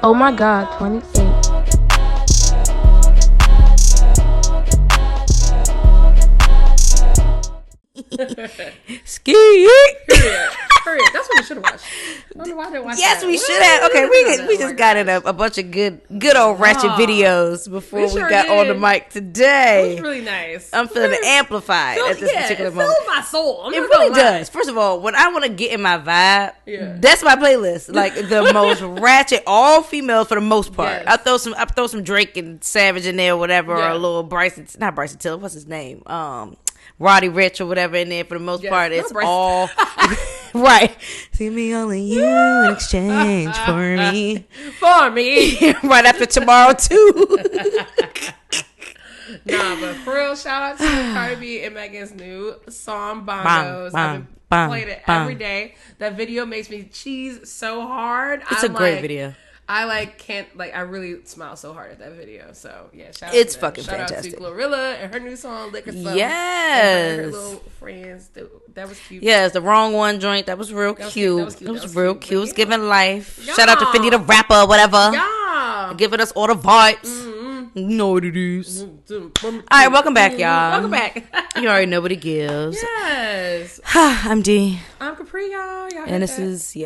Oh my God, 28. Ski. Period. That's what we should have watched. I don't know why I didn't watch Yes, that. we should have. Okay, we just got in a bunch of good old ratchet videos before we got on the mic today. It was really nice. I'm feeling amplified at this particular moment. It fills my soul. It really does. First of all, when I want to get in my vibe, that's my playlist. Like the most ratchet, all females for the most part. Yes. I throw some Drake and Savage in there, or whatever, or a little not Bryson Tiller. What's his name? Roddy Ricch or whatever in there. For the most part, it's all right. See me only you in exchange for me. Right after Tomorrow too. Nah, but for real, shout out to Cardi B and Megan's new song Bongos. I've been playing it every day. That video makes me cheese so hard. It's a great video. I can't I really smile so hard at that video. So yeah, it's out fucking shout fantastic. out to Glorilla and her new song Liquor Stuff. Yes, and her little friends. That was cute. Yes, the Wrong One joint. That was real cute. That was real cute. It was giving life. Yeah. Shout out to Fendi the rapper, whatever. Yeah, giving us all the vibes. Mm-hmm. You know what it is. All right, welcome back, y'all. Welcome back. You already know what it gives. Yes. I'm D. I'm Capri, y'all. And this is,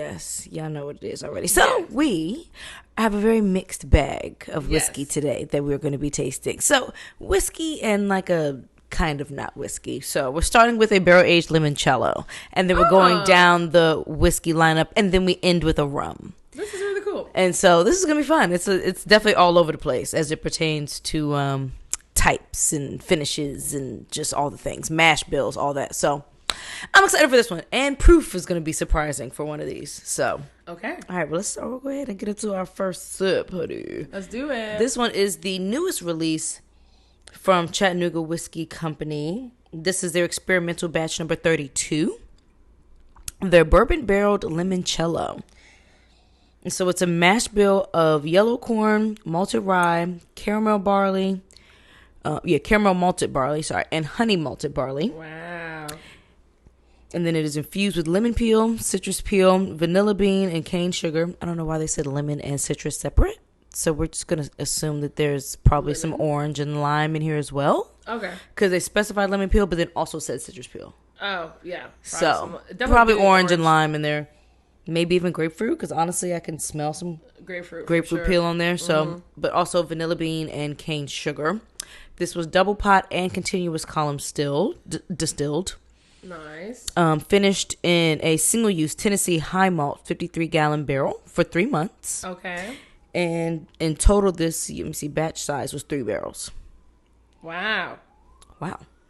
y'all know what it is already. So we have a very mixed bag of whiskey today that we're going to be tasting. So whiskey and like a kind of not whiskey. So we're starting with a barrel-aged limoncello. And then we're going down the whiskey lineup. And then we end with a rum. This is really cool. And so this is going to be fun. It's definitely all over the place as it pertains to types and finishes and just all the things. Mash bills, all that. So I'm excited for this one. And proof is going to be surprising for one of these. So, okay. All right, well, we'll go ahead and get into our first sip, honey. Let's do it. This one is the newest release from Chattanooga Whiskey Company. This is their experimental batch number 32. Their bourbon barreled limoncello. And so it's a mash bill of yellow corn, malted rye, caramel malted barley, and honey malted barley. Wow. And then it is infused with lemon peel, citrus peel, vanilla bean, and cane sugar. I don't know why they said lemon and citrus separate. So we're just going to assume that there's probably some orange and lime in here as well. Okay. Because they specified lemon peel, but then also said citrus peel. Oh, yeah. Probably orange and lime in there. Maybe even grapefruit, because honestly, I can smell some grapefruit peel on there. So, but also vanilla bean and cane sugar. This was double pot and continuous column distilled. Nice. Finished in a single-use Tennessee high malt 53-gallon barrel for 3 months. Okay. And in total, this batch size was 3 barrels. Wow.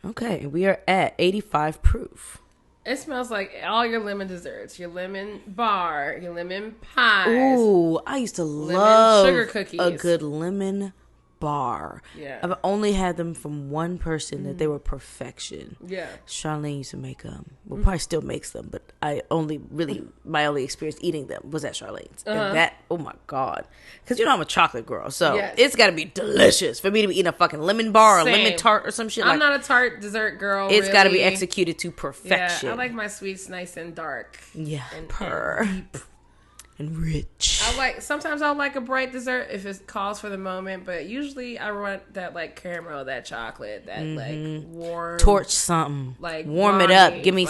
Okay, we are at 85 proof. It smells like all your lemon desserts, your lemon bar, your lemon pies. Ooh, I used to love sugar cookies. A good lemon bar. Yeah. I've only had them from one person that they were perfection. Yeah. Charlene used to make them. Well, probably still makes them, but my only experience eating them was at Charlene's. And that, oh my God. Because I'm a chocolate girl, so it's got to be delicious for me to be eating a fucking lemon bar or lemon tart or some shit. I'm not a tart dessert girl. It's got to be executed to perfection. Yeah, I like my sweets nice and dark. Yeah, and deep. And rich. Sometimes I'll like a bright dessert if it calls for the moment, but usually I want that caramel, that chocolate, that warm torch something, warm it up. Give me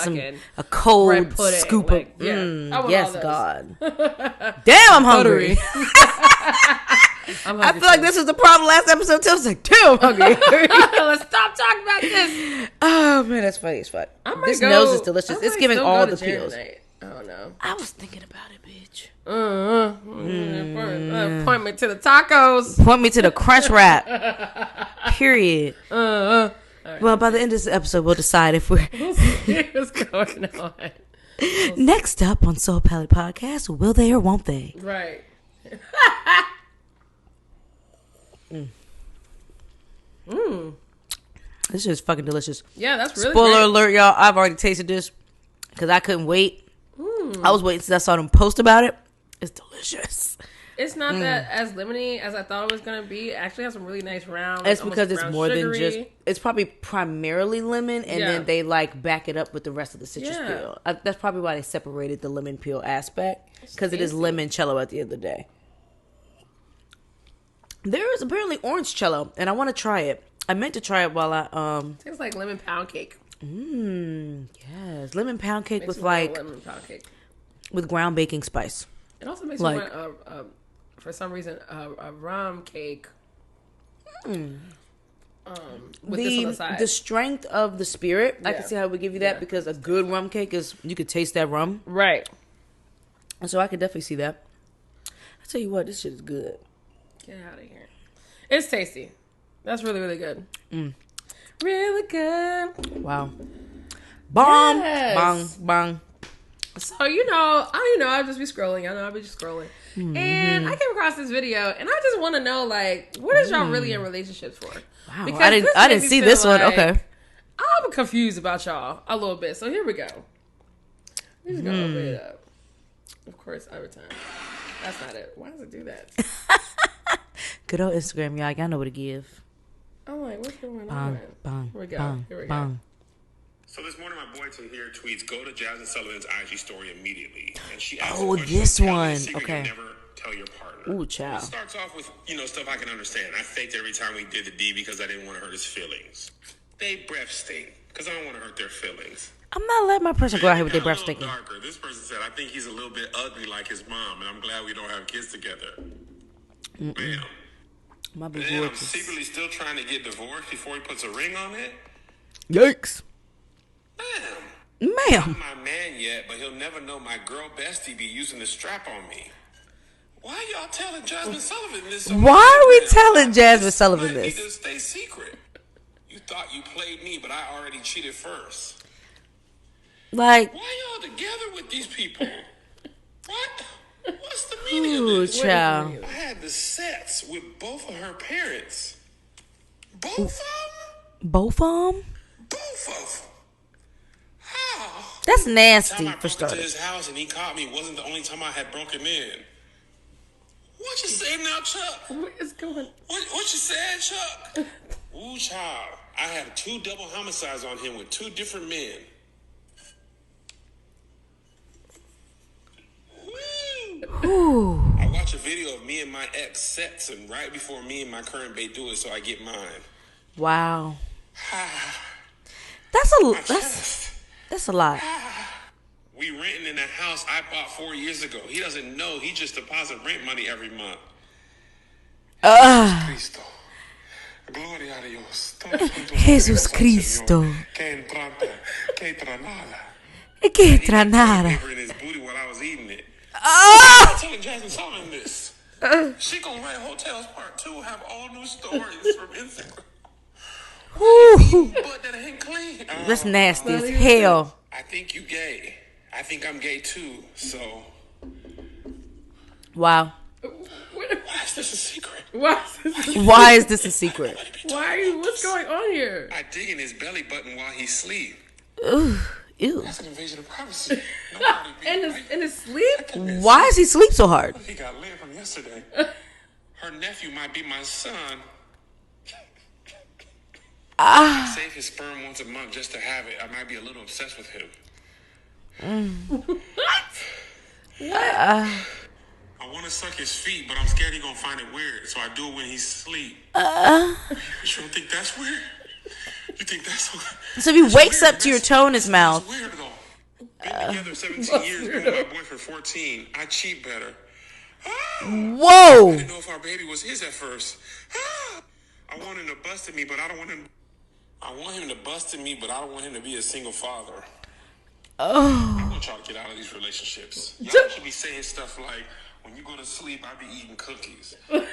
a cold scoop of. Yes, God. Damn, I'm hungry. I feel like this was the problem last episode too. I was like, damn, I'm hungry. Let's stop talking about this. Oh man, that's funny as fuck. This nose is delicious. It's giving all the peels. Oh no. I was thinking about it, bitch. Point me to the tacos. Point me to the crunch wrap. Period. Right. Well, by the end of this episode, we'll decide if we're. What's going on? Next up on Soul Palate Podcast, will they or won't they? Right. This is fucking delicious. Yeah, that's really Spoiler great. alert, y'all. I've already tasted this because I couldn't wait. I was waiting since I saw them post about it. It's delicious. It's not that as lemony as I thought it was going to be. It actually has some really nice round. It's because it's more than just. It's probably primarily lemon, and then they back it up with the rest of the citrus peel. That's probably why they separated the lemon peel aspect, because it is limoncello at the end of the day. There is apparently orange cello, and I want to try it. I meant to try it while I tastes like lemon pound cake. Yes, lemon pound cake makes with like lemon pound cake with ground baking spice. It also makes me want for some reason a rum cake. With this on the side. The strength of the spirit, yeah. I can see how we give you that because a good rum cake is you could taste that rum, right? And so I could definitely see that. I tell you what, this shit is good. Get out of here! It's tasty. That's really really good. Really good. Wow. Bomb. Yes. Bong. Bong. So I'll just be scrolling. I'll be just scrolling, and I came across this video, and I just want to know like, what is y'all really in relationships for? Wow, because I didn't see this one. Okay, I'm confused about y'all a little bit. So here we go. We're just gonna open it up. Of course, every time. That's not it. Why does it do that? Good old Instagram, y'all. Y'all know what to give. I'm like, what's going on? Here we go. Bong, here we go. Bong. So this morning, my boy Tim here tweets, "Go to Jasmine Sullivan's IG story immediately." And she asks this one. Okay. Never tell your partner. Ooh, child. It starts off with, stuff I can understand. I faked every time we did the D because I didn't want to hurt his feelings. They breath stink because I don't want to hurt their feelings. I'm not letting my person go out here with their breath stinking. Darker. This person said, "I think he's a little bit ugly like his mom, and I'm glad we don't have kids together." Bam. My big and I'm secretly still trying to get divorced before he puts a ring on it. Yikes. Ma'am. Ma'am. Not my man yet, but he'll never know my girl bestie be using the strap on me. Why y'all telling Jasmine Sullivan this? Why are we telling Jasmine Sullivan this? Need to stay secret. You thought you played me, but I already cheated first. Like, why y'all together with these people? What? What's the meaning of this? Child. I had the sets with both of her parents. Both of them? Both of them? Both of them. How? That's nasty the time I for broke starters. into his house and he caught me wasn't the only time I had broken in. What you say now, Chuck? What is going on? What you said, Chuck? Ooh, child. I had 2 double homicides on him with 2 different men. Ooh. I watch a video of me and my ex sets and right before me and my current bae do it, so I get mine. Wow. That's a lot. We renting in a house I bought 4 years ago. He doesn't know. He just deposit rent money every month. Cristo. Gloria a Dios. Jesus Cristo. Que entrante. Que tranada. Que tranada. In his booty while I was eating it. I'm telling Jasmine Sullivan this. She gonna write Hotels Part 2, have all new stories from Instagram. But that ain't clean. That's nasty as hell. I think you gay. I think I'm gay too, so. Wow. Why is this a secret? Why is this a secret? What's going on here? I dig in his belly button while he sleep. Ew. That's an invasion of privacy. In his sleep? Why does he sleep so hard? He got laid from yesterday. Her nephew might be my son. I save his sperm once a month just to have it. I might be a little obsessed with him. What? I want to suck his feet, but I'm scared he's gonna find it weird, so I do it when he's asleep. You don't think that's weird? You think that's so if he wakes up to your toe in his mouth? That's weird though. Been together 17 years, been with my boyfriend 14. I cheat better. Whoa! I didn't know if our baby was his at first. I want him to bust at me, but I don't want him. I want him to bust at me, but I don't want him to be a single father. I want y'all to get out of these relationships. Y'all should be saying stuff like, when you go to sleep, I be eating cookies. Or, you're...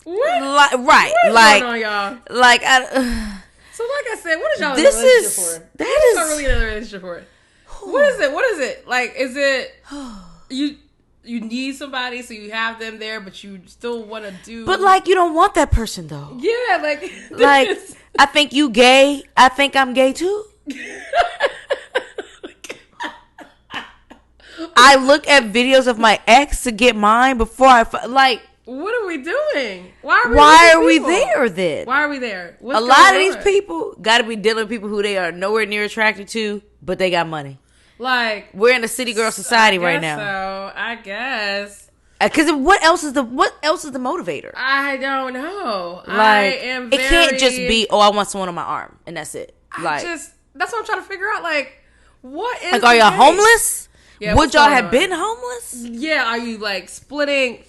What? Right. What is like, going on, y'all? Like, so like I said, what is y'all this in a relationship is, for? That what is y'all really in a relationship for? What is it? What is it? Like, is it you need somebody so you have them there, but you still want to do... But, like, you don't want that person, though. Yeah, like... Like, I think you gay. I think I'm gay, too. I look at videos of my ex to get mine before like... What are we doing? Why are we there, then? Why are we there? A lot of these people got to be dealing with people who they are nowhere near attracted to, but they got money. Like, we're in a city girl society right now. So I guess Because what else is the motivator? I don't know. It can't just be, I want someone on my arm and that's it. That's what I'm trying to figure out. Like, what is? Like, are y'all homeless? Yeah, would y'all have been homeless? Yeah. Are you like splitting?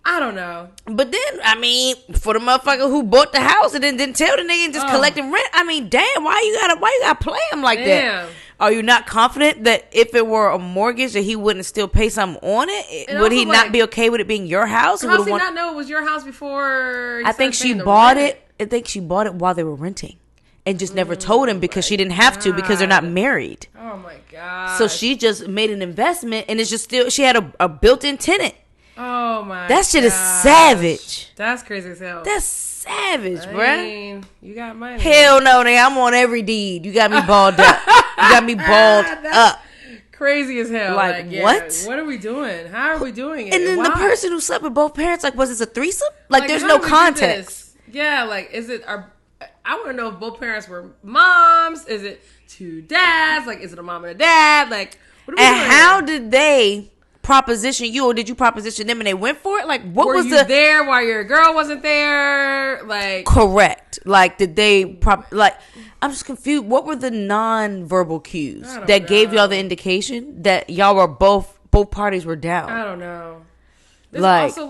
I don't know. But then, I mean, for the motherfucker who bought the house and then didn't tell the nigga and just collecting rent, I mean, damn, why you gotta play him like that? Are you not confident that if it were a mortgage that he wouldn't still pay something on it? And would he not be okay with it being your house? How does he not know it was your house before? I think she bought it. I think she bought it while they were renting. And just never told him because she didn't have to because they're not married. Oh my God. So she just made an investment and it's just still, she had a built-in tenant. Oh my! That shit is savage. That's crazy as hell. That's savage, bruh. You got money. Hell no, nigga. I'm on every deed. You got me balled up. You got me balled up. Crazy as hell. Like what? What are we doing? How are we doing it? And then the person who slept with both parents, like, was this a threesome? Like there's no context. Yeah, like, is it our? I want to know if both parents were moms. Is it two dads? Like, is it a mom and a dad? Like, what are we doing? And how did they proposition you, or did you proposition them and they went for it? Like, what were was you there while your girl wasn't there? Like, correct. Like, did they like? I'm just confused. What were the non-verbal cues that gave y'all the indication that y'all were both parties were down? I don't know. There's also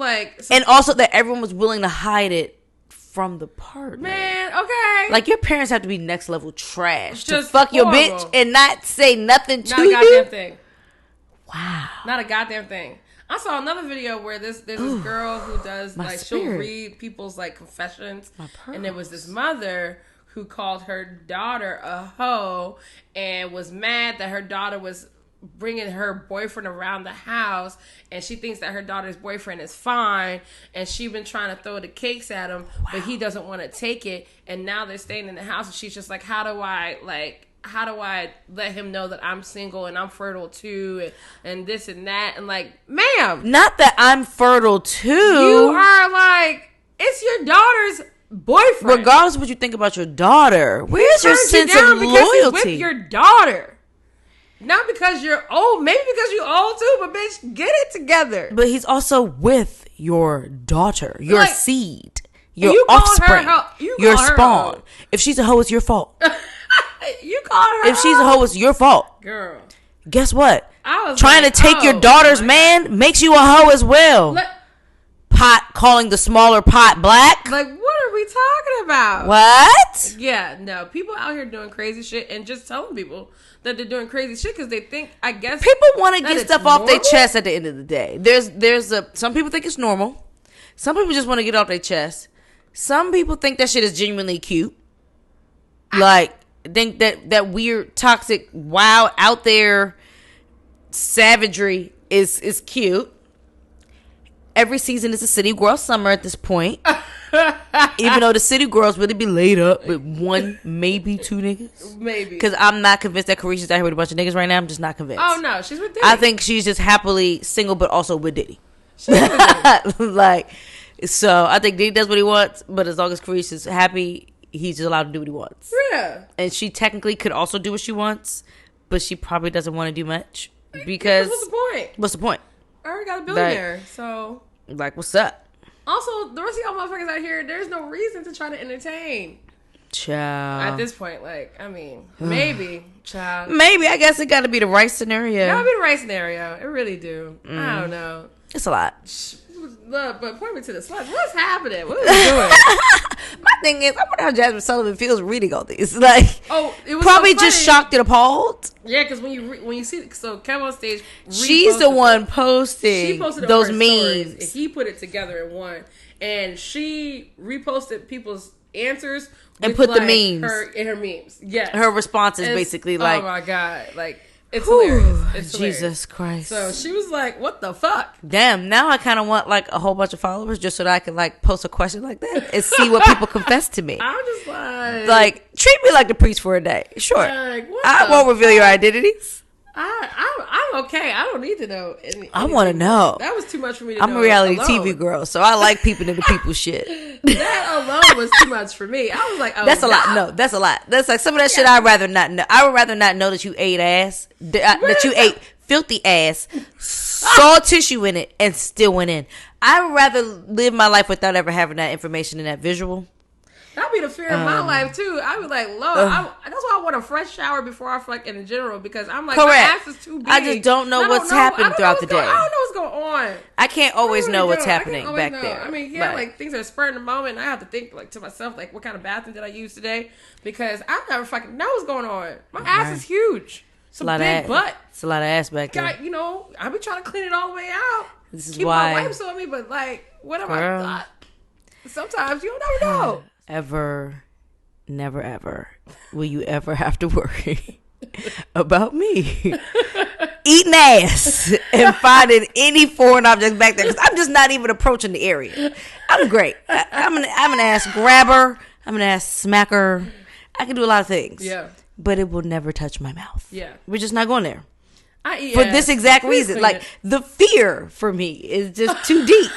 and also that everyone was willing to hide it from the partner. Man, okay. Like, your parents have to be next level trash just to fuck horrible. your bitch and not say nothing to you. Not a goddamn thing. Wow. Not a goddamn thing. I saw another video where there's this girl who does she'll read people's like confessions, and there was this mother who called her daughter a hoe and was mad that her daughter was bringing her boyfriend around the house, and she thinks that her daughter's boyfriend is fine, and she's been trying to throw the cakes at him, but he doesn't want to take it, and now they're staying in the house, and she's just like, how do I let him know that I'm single and I'm fertile too, and this and that, and like, ma'am, not that I'm fertile too. You are like, it's your daughter's boyfriend. Regardless of what you think about your daughter, where's your sense of loyalty? He's with your daughter. Not because you're old, maybe because you're old too, but bitch, get it together. But he's also with your daughter, your like, seed, your you offspring, your spawn. If she's a hoe, it's your fault. You call her if she's a hoe, it's your fault. Girl. Guess what? I was trying to take your daughter's man makes you a hoe as well. Pot calling the smaller pot black. Like, what are we talking about? What? Yeah, no. People out here doing crazy shit and just telling people that they're doing crazy shit because they think, I guess, people want to get stuff off their chest at the end of the day. Some people think it's normal. Some people just want to get off their chest. Some people think that shit is genuinely cute. Like, think that weird, toxic, wild, out there savagery is cute. Every season is a city girl summer at this point. Even though the city girls really be laid up with one, maybe two niggas. Maybe. Because I'm not convinced that Carisha's out here with a bunch of niggas right now. I'm just not convinced. Oh, no. She's with Diddy. I think she's just happily single, but also with Diddy. Like, so I think Diddy does what he wants, but as long as Carisha's happy, he's just allowed to do what he wants. Yeah. And she technically could also do what she wants, but she probably doesn't want to do much. Because what's the point? What's the point? I already got a billionaire, so. Like, what's up? Also, the rest of y'all motherfuckers out here, there's no reason to try to entertain. Child. At this point, like, I mean, maybe, child. Maybe. I guess it got to be the right scenario. It got to be the right scenario. It really do. I don't know. It's a lot. Look, but point me to the sluts. What's happening? What are we doing? My thing is, I wonder how Jasmine Sullivan feels reading all these. Like, it was probably so just shocked and appalled. Yeah, because when you see, so Kevin on stage, she's the one posting she posted those memes. Stories. He put it together in one, and she reposted people's answers and put like the memes in her memes. Yes, her responses basically like, oh my god, like. It's hilarious. It's Jesus hilarious. Christ. So she was like, what the fuck? Damn, now I kind of want like a whole bunch of followers just so that I can like post a question like that and see what people confess to me. I'm just like, treat me like the priest for a day. Sure. Like, I won't reveal your identities. I'm okay. I don't need to know. I want to know. That was too much for me to know. I'm a reality alone. TV girl, so I like peeping into people's shit. That alone was too much for me. I was like, oh, that's a lot. No, that's a lot. That's like some of that shit I'd rather not know. I would rather not know that you ate ass, that you ate filthy ass, saw tissue in it, and still went in. I would rather live my life without ever having that information and that visual. That'd be the fear of my life too. I'd be like, Lord, that's why I want a fresh shower before I fuck in general, because I'm like, my ass is too big. I just don't know what's happening throughout the day. I don't know what's going on. I can't always know what's happening back there. I mean, like things are spurring the moment, and I have to think like to myself, like, what kind of bathroom did I use today? Because I never fucking know what's going on. My ass is huge. It's a big butt. It's a lot of ass back there. You know, I've been trying to clean it all the way out. This is keep why my wipes on me, but like, what have I thought? Sometimes you don't never know. Never ever will you ever have to worry about me eating ass and finding any foreign objects back there, because I'm just not even approaching the area. I'm great. I'm an ass grabber. I'm an ass smacker. I can do a lot of things. Yeah. But it will never touch my mouth. Yeah. We're just not going there. I eat for this exact reason. Like, the fear for me is just too deep.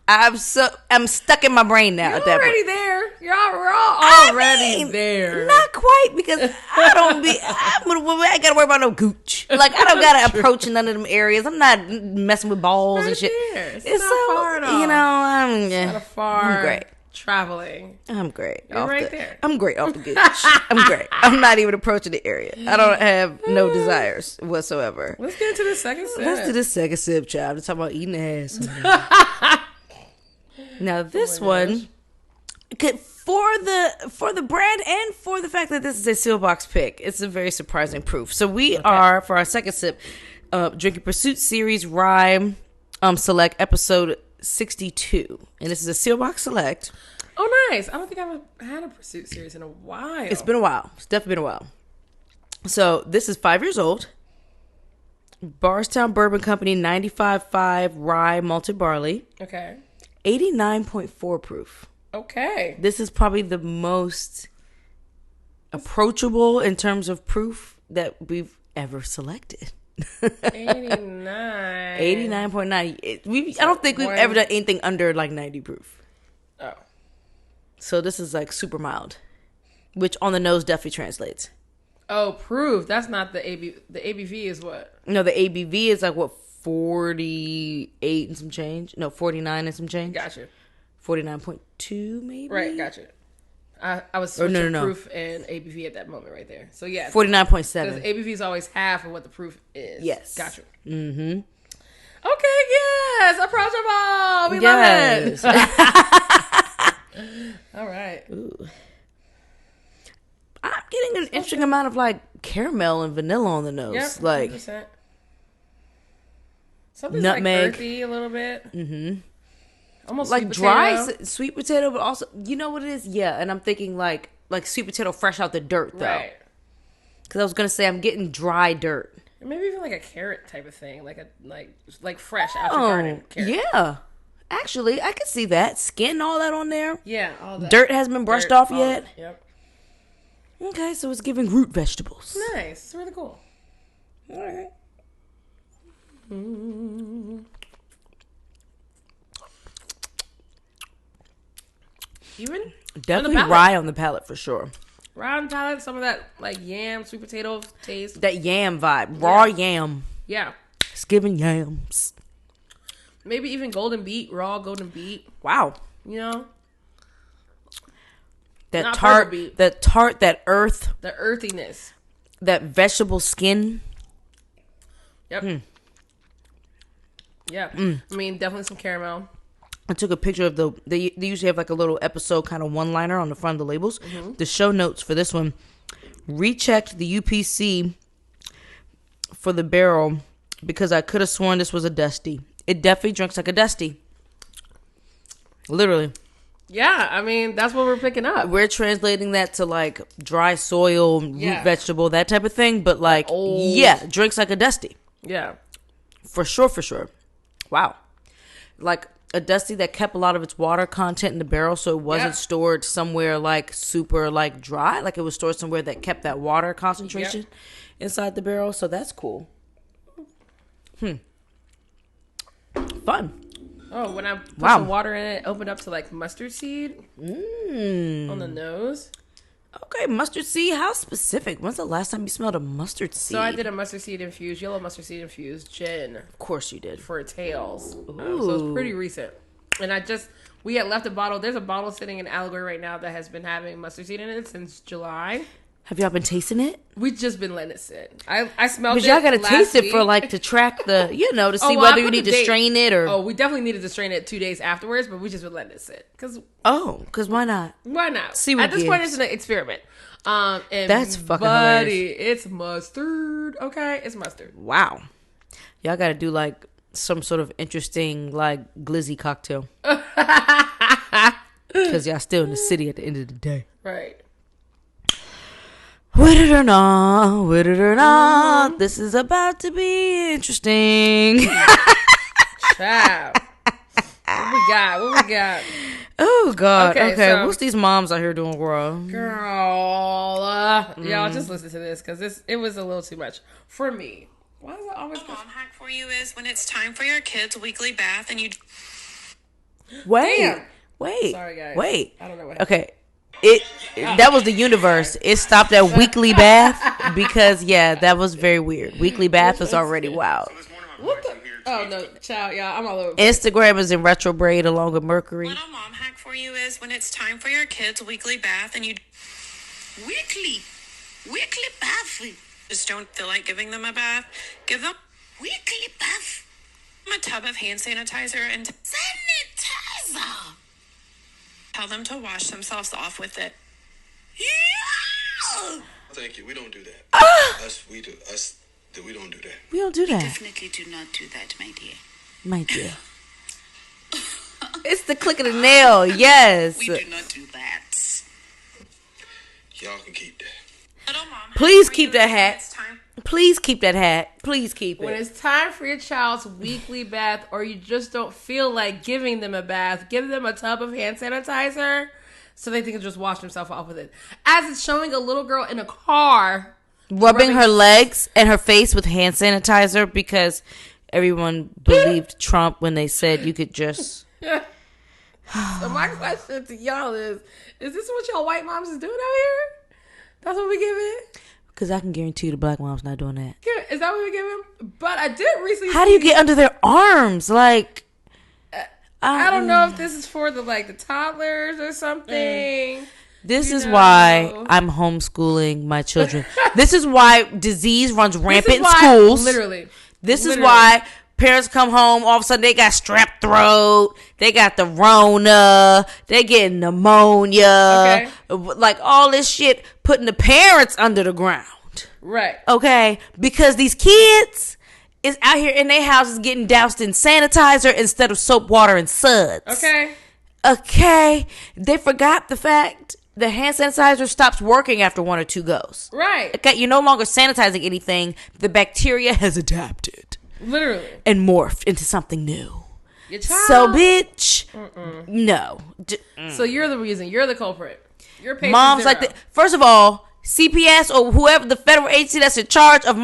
I'm stuck in my brain now. You're already there. We're all already there. Not quite, because I gotta worry about no gooch. Like, I don't gotta approach none of them areas. I'm not messing with balls and shit. There. It's not so far at all. You know, I'm great. Traveling. I'm great. You're right there. I'm great off the gooch. I'm great. I'm not even approaching the area. I don't have no desires whatsoever. Let's get into the second sip. Let's do the second sip, child. We're talking about eating ass. Now this one, for the brand and for the fact that this is a Seelbachs pick, it's a very surprising proof. So we are, for our second sip, drinking Pursuit Series Rye Select episode 62, and this is a Seelbachs Select. Oh, nice! I don't think I've had a Pursuit Series in a while. It's been a while. It's definitely been a while. So this is 5 years old. Bardstown Bourbon Company 95.5 Rye Malted Barley. Okay. 89.4 proof. Okay. This is probably the most approachable in terms of proof that we've ever selected. 89. 89.9. I don't think we've ever done anything under like 90 proof. Oh. So this is like super mild, which on the nose definitely translates. Oh, proof. That's not the ABV. The ABV is what? No, the ABV is like what? 48 and some change. No, 49 and some change. Gotcha. 49.2 maybe. Right, gotcha. I was switching proof and ABV at that moment right there. So yeah, 49.7. Because ABV is always half of what the proof is. Yes. Gotcha. Mm-hmm. Okay. Yes. Approachable. We love it. All right. Ooh. I'm getting an interesting amount of like caramel and vanilla on the nose. Yep, like 100%. Something's nutmeg, like earthy a little bit. Mm-hmm. Almost like sweet dry sweet potato, but also, you know what it is? Yeah, and I'm thinking like sweet potato fresh out the dirt though. Right. Because I was gonna say I'm getting dry dirt. Maybe even like a carrot type of thing, like fresh out your garden carrot. Yeah. Actually, I could see that. Skin, all that on there. Yeah, all that. Dirt hasn't been brushed off yet. Yep. Okay, so it's giving root vegetables. Nice. It's really cool. All right. Even definitely rye on the palate for sure. Rye on the palate, some of that like yam, sweet potato taste. That yam vibe, raw yam. Yeah, it's giving yams. Maybe even golden beet, raw golden beet. Wow, you know that tart, that earth, the earthiness, that vegetable skin. Yep. Yeah, I mean, definitely some caramel. I took a picture of they usually have like a little episode kind of one-liner on the front of the labels. Mm-hmm. The show notes for this one, rechecked the UPC for the barrel because I could have sworn this was a Dusty. It definitely drinks like a Dusty. Literally. Yeah, I mean, that's what we're picking up. We're translating that to like dry soil, root vegetable, that type of thing. But like, drinks like a Dusty. Yeah. For sure. Wow. Like a Dusty that kept a lot of its water content in the barrel, so it wasn't stored somewhere like super like dry. Like it was stored somewhere that kept that water concentration inside the barrel. So that's cool. Fun. Oh, when I put some water in it, opened up to like mustard seed on the nose. Okay, mustard seed. How specific? When's the last time you smelled a mustard seed? So I did a mustard seed infused, yellow mustard seed infused gin. Of course you did. For tails. So it's pretty recent. And we had left a bottle. There's a bottle sitting in Allegory right now that has been having mustard seed in it since July. Have y'all been tasting it? We've just been letting it sit. I smelled it. But y'all got to taste it for to track the, to see whether you need to strain it or. Oh, we definitely needed to strain it 2 days afterwards, but we just been letting it sit. Because why not? Why not? See what At this point, it's an experiment. And that's fucking hilarious. It's mustard. Okay, it's mustard. Wow. Y'all got to do some sort of interesting glizzy cocktail. Because y'all still in the city at the end of the day. Right. With it or not, this is about to be interesting. Ciao. What we got? Oh, God. Okay. So, what's these moms out here doing, girl? Y'all just listen to this because it was a little too much for me. Why is it always a mom hack for you is when it's time for your kids' weekly bath and you... Wait. Sorry, guys. Wait. I don't know what happened. Okay. That was the universe. It stopped at weekly bath because that was very weird. Weekly bath is already wild. What the? Oh no, child, y'all, I'm all over. Instagram is in retrograde along with Mercury. What a mom hack for you is when it's time for your kids' weekly bath and you weekly bath. Just don't feel like giving them a bath. Give them weekly bath. A tub of hand sanitizer and sanitizer. Tell them to wash themselves off with it. Yeah! Thank you. We don't do that. We don't do that. We don't do that. We definitely do not do that, my dear. My dear. It's the click of the nail. Yes. We do not do that. Y'all can keep that. Please keep that hat. Please keep that hat. Please keep it. When it's time for your child's weekly bath or you just don't feel like giving them a bath, give them a tub of hand sanitizer so they can just wash themselves off with it. As it's showing a little girl in a car rubbing her legs and her face with hand sanitizer because everyone believed Trump when they said you could just... So my question to y'all is this what y'all white moms is doing out here? That's what we give it? Because I can guarantee you the black mom's not doing that. Is that what we give him? But I did recently... How do you get under their arms? I don't know if this is for the toddlers or something. This is why I'm homeschooling my children. This is why disease runs rampant in schools. Literally. This is why parents come home, all of a sudden they got strep throat, they got the Rona, they getting pneumonia, all this shit putting the parents under the ground. Right. Okay? Because these kids is out here in their houses getting doused in sanitizer instead of soap, water, and suds. Okay? They forgot the fact the hand sanitizer stops working after 1 or 2 goes. Right. Okay? You're no longer sanitizing anything. The bacteria has adapted. Literally. And morphed into something new. So, bitch, no. So you're the reason. You're the culprit. You're patient moms zero. like that. First of all, CPS or whoever the federal agency that's in charge of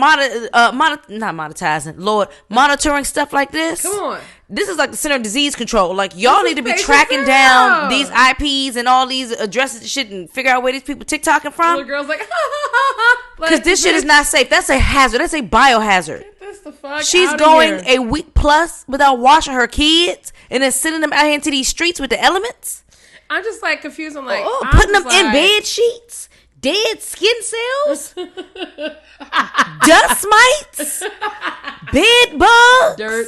monitoring stuff like this. Come on. This is like the Center of Disease Control. Y'all need to be tracking down these IPs and all these addresses and shit and figure out where these people TikToking from. Little girl's because this shit is not safe. That's a hazard. That's a biohazard. The fuck She's going a week plus without washing her kids and then sending them out here into these streets with the elements. I'm just confused. I'm putting them in bed sheets, dead skin cells, dust mites, bed bugs, dirt.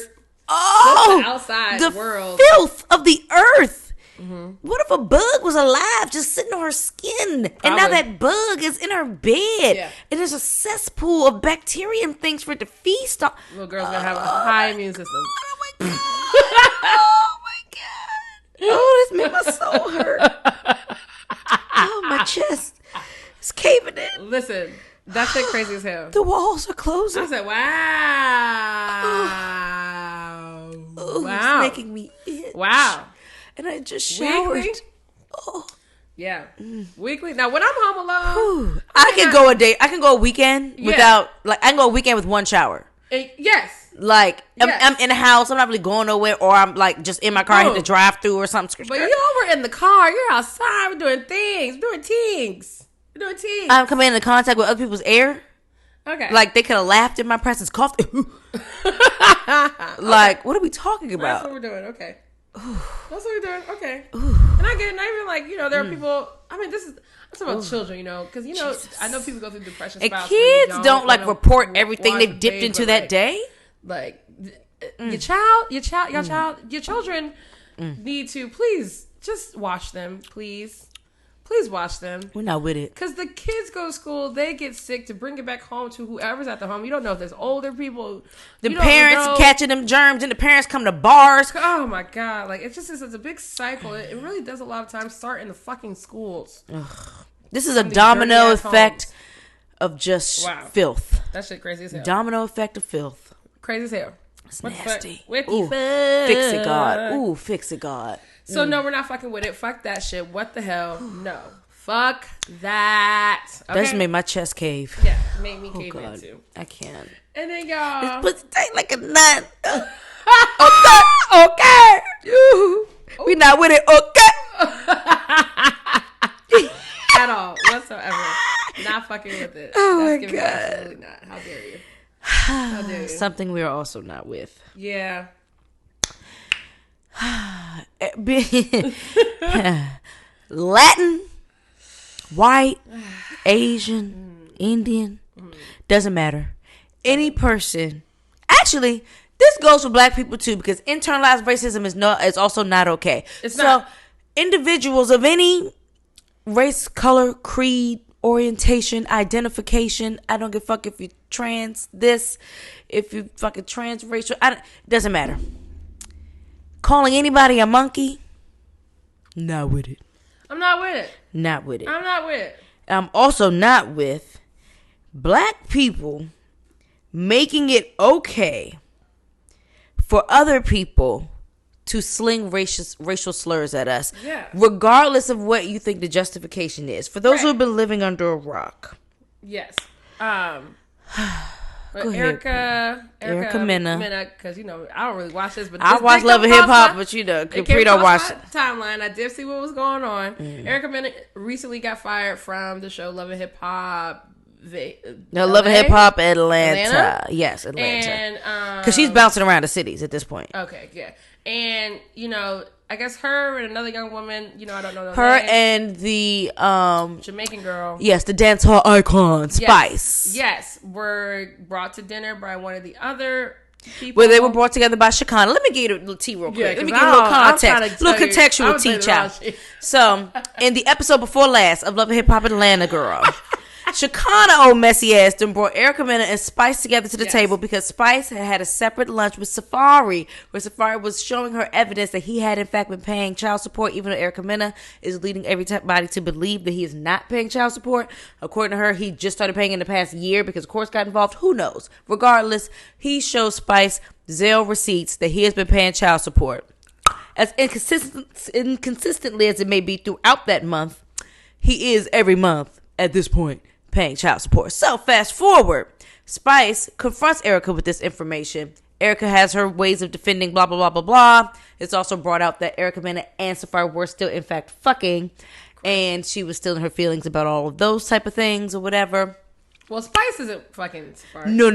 Oh, the outside the world, filth of the earth. Mm-hmm. What if a bug was alive just sitting on her skin? Probably. And now that bug is in her bed. Yeah. And there's a cesspool of bacteria and things for it to feast on. Little girl's going to have a high immune system. Oh, my God. Oh, my God. Oh, this made my soul hurt. Oh, my chest is caving in. Listen, that shit crazy as hell. The walls are closing. I said, wow. Oh, wow. It's making me itch. Wow. And I just showered. Weekly? Oh. Yeah. Weekly. Now, when I'm home alone. I can go a day. I can go a weekend without, I can go a weekend with 1 shower. Yes. I'm in the house. I'm not really going nowhere. Or I'm, just in my car. I hit the drive-through or something. But y'all were in the car. You're outside. We're doing things. Doing teeth. I'm coming into contact with other people's air. Okay. Like, they could have laughed in my presence, coughed. Like, what are we talking about? That's what we're doing. Okay. That's what we're doing. Okay. And I get it. Not even like, there are people. I mean, I'm talking about children, because, Jesus. I know people go through depression. And kids don't like report everything they've dipped into that day. Like, your children need to please just watch them, please. Please watch them. We're not with it. Because the kids go to school, they get sick to bring it back home to whoever's at the home. You don't know if there's older people. The parents catching them germs, and the parents come to bars. Oh my God. Like, it's a big cycle. It really does a lot of times start in the fucking schools. Ugh. This is a domino effect of just filth. That shit crazy as hell. Domino effect of filth. Crazy as hell. It's nasty. Ooh, fix it, God. Ooh, fix it, God. So, no, we're not fucking with it. Fuck that shit. What the hell? No. Fuck that. Okay? That just made my chest cave. Yeah, it made me cave in too. I can't. And then, y'all. This pussy tight like a nut. Okay. We not with it. Okay. At all. Whatsoever. Not fucking with it. Oh, that's my God. Absolutely not. How dare you? How dare you? Something we are also not with. Yeah. Latin, white, Asian, Indian, doesn't matter. Any person. Actually, this goes for black people too, because internalized racism is also not okay. So individuals of any race, color, creed, orientation, identification, I don't give a fuck if you're trans, if you fucking transracial, it doesn't matter. Calling anybody a monkey, not with it. I'm not with it. Not with it. I'm not with it. I'm also not with black people making it okay for other people to sling racial slurs at us, regardless of what you think the justification is. For those who have been living under a rock. Yes. But Erica Mena, because I don't really watch this, but I watch Love and Hip Hop, but Capri don't watch it. Timeline. I did see what was going on. Erica Mena recently got fired from the show Love and Hip Hop. Love and Hip Hop Atlanta. Yes, Atlanta. And because she's bouncing around the cities at this point. Okay, yeah, and I guess her and another young woman, I don't know her name. And the Jamaican girl. Yes, the dance hall icon, Spice. Yes, were brought to dinner by one of the other people. Well, they were brought together by Shekinah. Let me give you a little tea real quick. Let me give you a little context. A little contextual tea, child. So, in the episode before last of Love and Hip Hop Atlanta, girl, Shekinah, old messy ass, then brought Erica Mena and Spice together to the table because Spice had a separate lunch with Safari, where Safari was showing her evidence that he had in fact been paying child support, even though Erica Mena is leading everybody to believe that he is not paying child support. According to her, he just started paying in the past year because courts got involved. Who knows? Regardless, he shows Spice Zelle receipts that he has been paying child support. As inconsistently as it may be throughout that month, he is every month at this point paying child support. So fast forward, Spice confronts Erica with this information. Erica has her ways of defending blah, blah, blah, blah, blah. It's also brought out that Erica Mena and Safari were still in fact fucking, and she was still in her feelings about all of those type of things or whatever. Well, Spice isn't fucking Safari. No.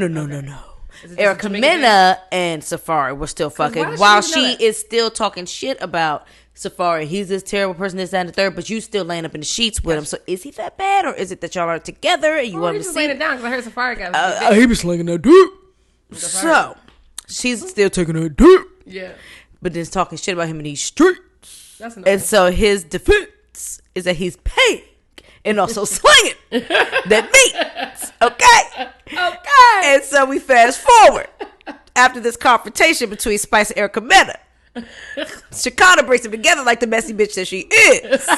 Erica Mena and Safari were still fucking while she is still talking shit about Safari. He's this terrible person, this, that, and the third, but you still laying up in the sheets with him. So is he that bad, or is it that y'all are together and you want to see? Laying it down because I heard Safari got he was slinging that dirt. So she's still taking her dirt. Yeah. But then talking shit about him in these streets. That's annoying. And so his defense is that he's paying and also slinging that meat. Okay. And so we fast forward after this confrontation between Spice and Erica Mena. Shekinah brings them together like the messy bitch that she is.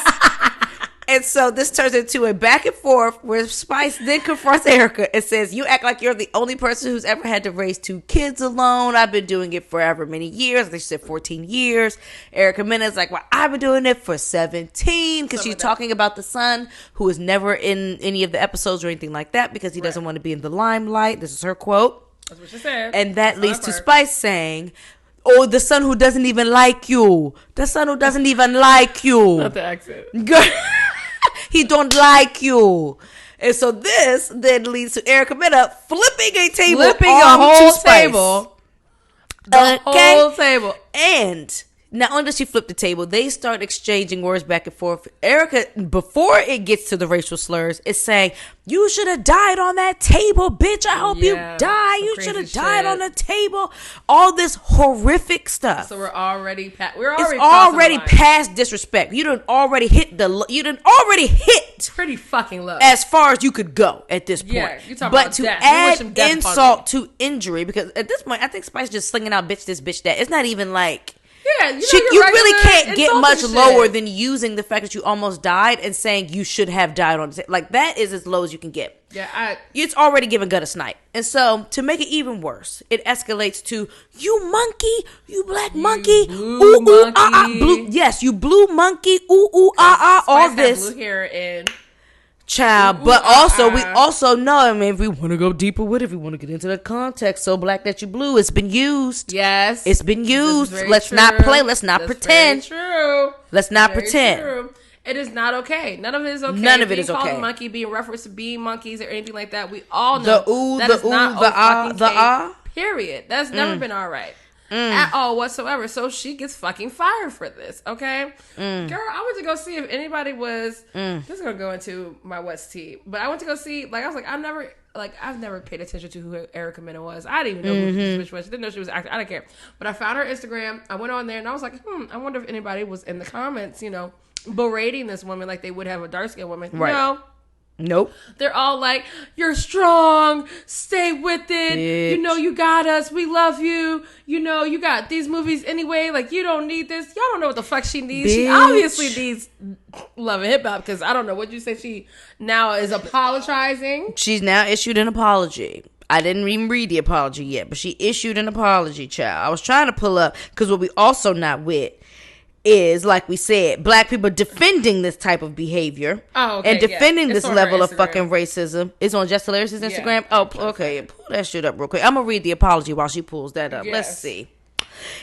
And so this turns into a back and forth where Spice then confronts Erica and says, you act like you're the only person who's ever had to raise 2 kids alone. I've been doing it forever many years. I think she said 14 years. Erica Mena is like, well, I've been doing it for 17 because she's talking about the son who is never in any of the episodes or anything like that because he doesn't want to be in the limelight. This is her quote. That's what she said. And that leads to Spice saying, oh, the son who doesn't even like you. The son who doesn't even like you. Not the accent. He don't like you. And so this then leads to Erica Mena flipping a table. Flipping a whole table. The whole table. And not only does she flip the table, they start exchanging words back and forth. Erica, before it gets to the racial slurs, is saying, "You should have died on that table, bitch. I hope you die. You should have died on the table." All this horrific stuff. So we're already it's already past disrespect. You done already hit pretty fucking low as far as you could go at this point. Yeah, you talking but about to death. add insult to injury, because at this point I think Spice just slinging out bitch this, bitch that. It's not even like. Yeah, you really can't get much lower than using the fact that you almost died and saying you should have died on the table. Like, that is as low as you can get. Yeah, it's already giving gut a snipe. And so, to make it even worse, it escalates to, "You monkey, you black monkey, blue monkey. Blue, yes, you blue monkey, all this. Blue hair and child, but also we also know. I mean, if we want to go deeper with it, if we want to get into the context, so black that you blue, it's been used. Yes, it's been used. Let's not play. Let's not pretend. True. Let's not pretend. True. It is not okay. None of it is okay. None of it is okay. Monkey, being referenced to being monkeys or anything like that. We all know the ah. Period. That's never been all right. At all whatsoever. So she gets fucking fired for this, okay? Girl, I went to go see if anybody was this is gonna go into my West tea, but I went to go see, like, I was like, I've never paid attention to who Erica Mena was. I didn't even know who this bitch was. I didn't know she was an actor. I didn't care. But I found her Instagram. I went on there and I was like, I wonder if anybody was in the comments, berating this woman like they would have a dark skinned woman. Right. No. Nope. They're all like, "You're strong. Stay with it. Bitch. You got us. We love you. You got these movies anyway. Like, you don't need this." Y'all don't know what the fuck she needs. Bitch. She obviously needs Love and Hip Hop, because I don't know what you say. She now is apologizing. She's now issued an apology. I didn't even read the apology yet, but she issued an apology, child. I was trying to pull up, because what we also not with is, like we said, black people defending this type of behavior and defending this level of fucking racism. It's on Just Hilarious's Instagram. Okay. Pull that shit up real quick. I'm gonna read the apology while she pulls that up. Yes. Let's see.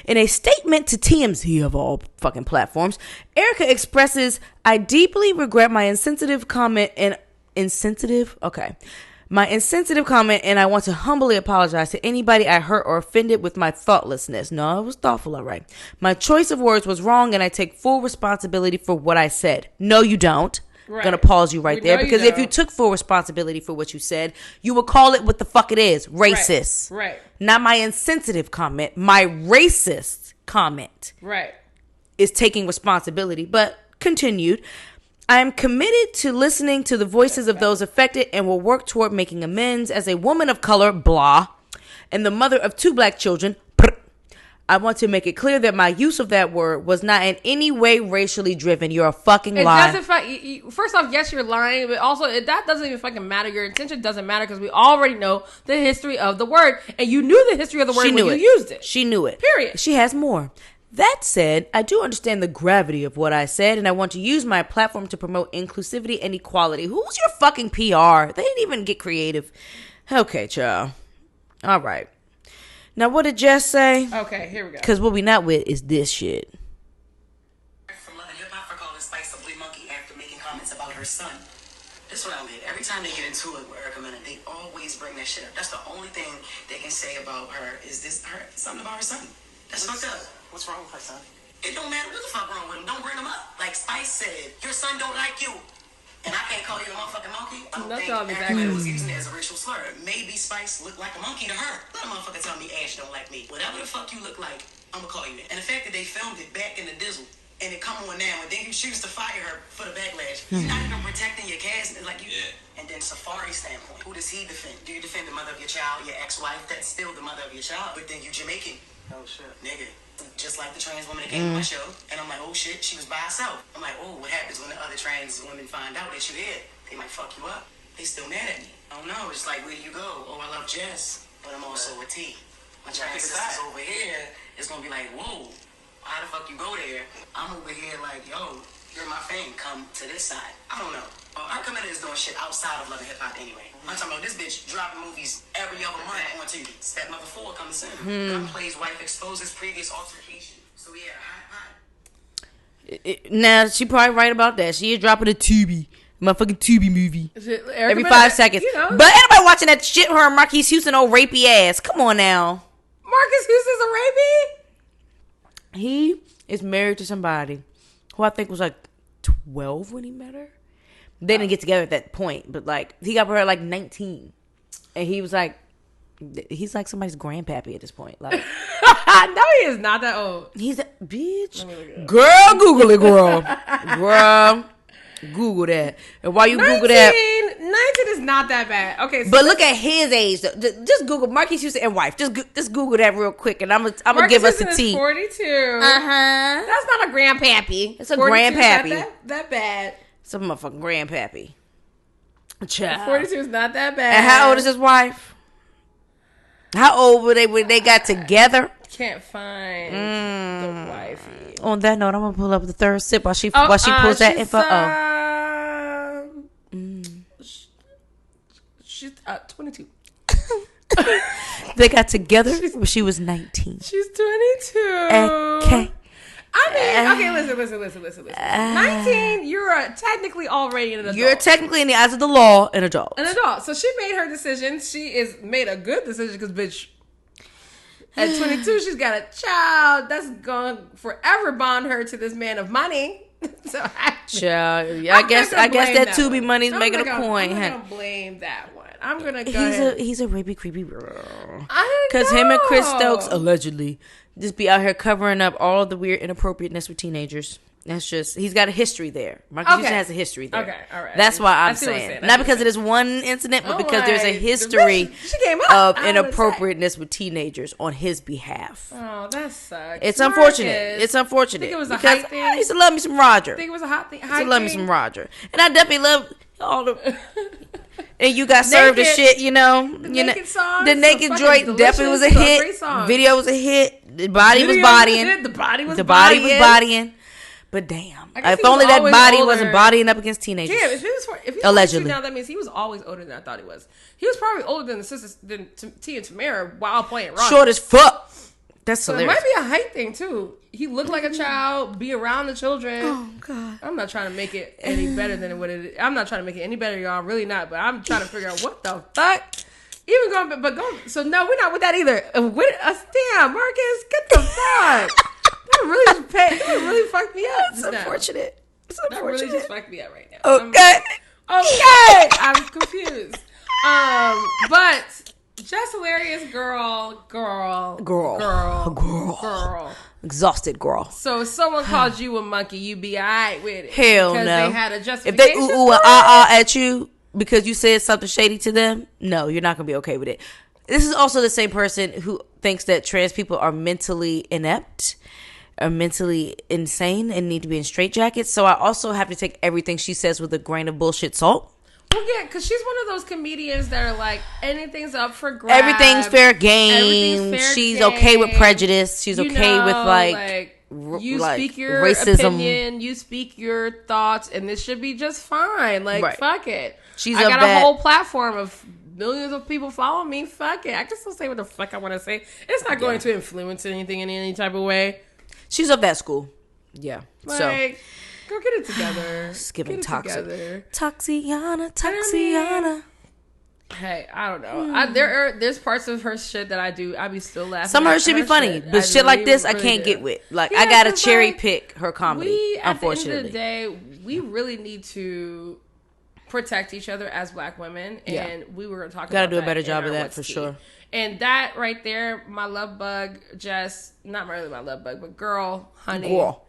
In a statement to TMZ of all fucking platforms, Erica expresses, "I deeply regret my insensitive comment and I want to humbly apologize to anybody I hurt or offended with my thoughtlessness." No, it was thoughtful, all right. "My choice of words was wrong and I take full responsibility for what I said." No, you don't. Right. Gonna pause you right there, because if you took full responsibility for what you said, you would call it what the fuck it is. Racist. Right. Not my insensitive comment. My racist comment. Right. Is taking responsibility. But continued. "I am committed to listening to the voices of those affected and will work toward making amends as a woman of color, blah, and the mother of 2 black children, prr. I want to make it clear that my use of that word was not in any way racially driven." You're a fucking liar. First off, yes, you're lying, but also that doesn't even fucking matter. Your intention doesn't matter, because we already know the history of the word, and you knew the history of the word when you used it. She knew it. Period. She has more. "That said, I do understand the gravity of what I said, and I want to use my platform to promote inclusivity and equality." Who's your fucking PR? They didn't even get creative. Okay, child. All right. Now, what did Jess say? Okay, here we go. Because what we not with is this shit. From Love and Hip Hop for calling Spice a blue monkey after making comments about her son. This is what I'm Every time they get into it with Erica Mena, they always bring that shit up. That's the only thing they can say about her is something about her son. That's fucked up. What's wrong with her son? It don't matter what the fuck wrong with him. Don't bring him up. Like Spice said, your son don't like you. And I can't call you a motherfucking monkey. I don't think Erica was using it as a racial slur. Maybe Spice looked like a monkey to her. Let a motherfucker tell me Ash don't like me. Whatever the fuck you look like, I'm gonna call you that. And the fact that they filmed it back in the dizzle, and it come on now, and then you choose to fire her for the backlash. You're not even protecting your cast, like you. Yeah. And then Safari's standpoint, who does he defend? Do you defend the mother of your child, your ex-wife? That's still the mother of your child. But then you Jamaican. Oh shit, nigga. Just like the trans woman that came to my show, and I'm like, oh shit, she was by herself. I'm like, oh, what happens when the other trans women find out that you're here? They might fuck you up. They still mad at me. I don't know. It's like, where do you go? Oh, I love Jess, but I'm also a T. My trans sisters over here is gonna be like, whoa, how the fuck you go there? I'm over here like, yo, you're my fan. Come to this side. I don't know. Erica Mena is doing shit outside of Love and Hip Hop anyway. I'm talking about this bitch dropping movies every other month on TV. Step Mother 4 coming soon. Gun plays wife exposes previous altercation. So yeah, hot. Now she probably right about that. She is dropping a TV Motherfucking Tubi movie. Every 5 Bennett, seconds. You know. But anybody watching that shit, her and Marquise Houston, old rapey ass. Come on now. Marcus Houston's a rapey? He is married to somebody who I think was like 12 when he met her. They didn't get together at that point, but like he got with her at like 19. And he was like, he's like somebody's grandpappy at this point. Like, no, he is not that old. He's a bitch. Girl, Google it, girl. Girl, Google that. And while you 19, Google that, 19 is not that bad. Okay, so but look at his age. Though. Just Google Marquise Houston and wife. Just Google that real quick, and I'm gonna give us a T. 42. That's not a grandpappy. It's a grandpappy. Not that bad. Some motherfucking grandpappy. Child. 42 is not that bad. And how old is his wife? How old were they when they got together? Can't find the wifey. On that note, I'm gonna pull up the third sip while she pulls that info. She's 22. They got together when she was 19. She's 22. Okay. I mean, okay, listen. 19, you're technically already an adult. You're technically, in the eyes of the law, an adult. An adult. So she made her decision. She is made a good decision because, bitch, at 22, she's got a child that's going to forever bond her to this man of money. So child, I guess that Tubi money's making a point. I'm not gonna blame that one. I'm gonna go he's a rapey, creepy girl. I didn't know. Because him and Chris Stokes allegedly just be out here covering up all of the weird inappropriateness with teenagers. That's just, he's got a history there. Marcus Houston has a history there. Okay, all right. That's why I'm saying. Not because of this one incident, but because there's a history of inappropriateness with teenagers on his behalf. Oh, that sucks. It's unfortunate. It's unfortunate. I think it was a because hype thing. I used to love me some Roger. I think it was a hot thing. I used to love me some Roger. And I definitely love all the... And you got served the shit, you know. The naked song. The naked joint definitely was a hit. Video was a hit. The body was bodying. The body was bodying. But damn, if only that body wasn't bodying up against teenagers. Damn, if he's allegedly. now, that means he was always older than I thought he was. He was probably older than the sisters, than T and Tamara while playing Roger. Short as fuck. That's so hilarious. it might be a height thing too. He looked like a child, be around the children. Oh God. I'm not trying to make it any better than what it is. I'm not trying to make it any better, y'all. I'm really not. But I'm trying to figure out what the fuck. Even going, but go. So no, we're not with that either. With us, damn, Marcus, get the fuck. That really fucked me up. It's unfortunate. That really just fucked me up right now. Okay. I'm confused. But just hilarious girl. Exhausted girl. So if someone called you a monkey, you be alright with it. Hell because no. They had a justification. If they ooh and ah at you because you said something shady to them, no, you're not gonna be okay with it. This is also the same person who thinks that trans people are mentally inept, are mentally insane, and need to be in straitjackets. So I also have to take everything she says with a grain of bullshit salt. Well, yeah, because she's one of those comedians that are like, anything's up for grabs. Everything's fair game. She's okay with prejudice. She's okay with you speak your racism. Opinion, you speak your thoughts, and this should be just fine. Like, fuck it. I got a whole platform of millions of people follow me. Fuck it. I can still say what the fuck I want to say. It's not going to influence anything in any type of way. She's of that school. Yeah. Like, go get it together. It's giving toxic. Together. Toxiana. Hey, I don't know. There's parts of her shit that I be still laughing. Some of her shit be funny, but shit like this I can't get with. Like, I gotta cherry pick her comedy. Unfortunately, at the end of the day, we really need to protect each other as Black women, and we were talking. Gotta about do a better job of that What's for Tea. sure. And that right there, my love bug, just not really my love bug, but girl, honey, girl.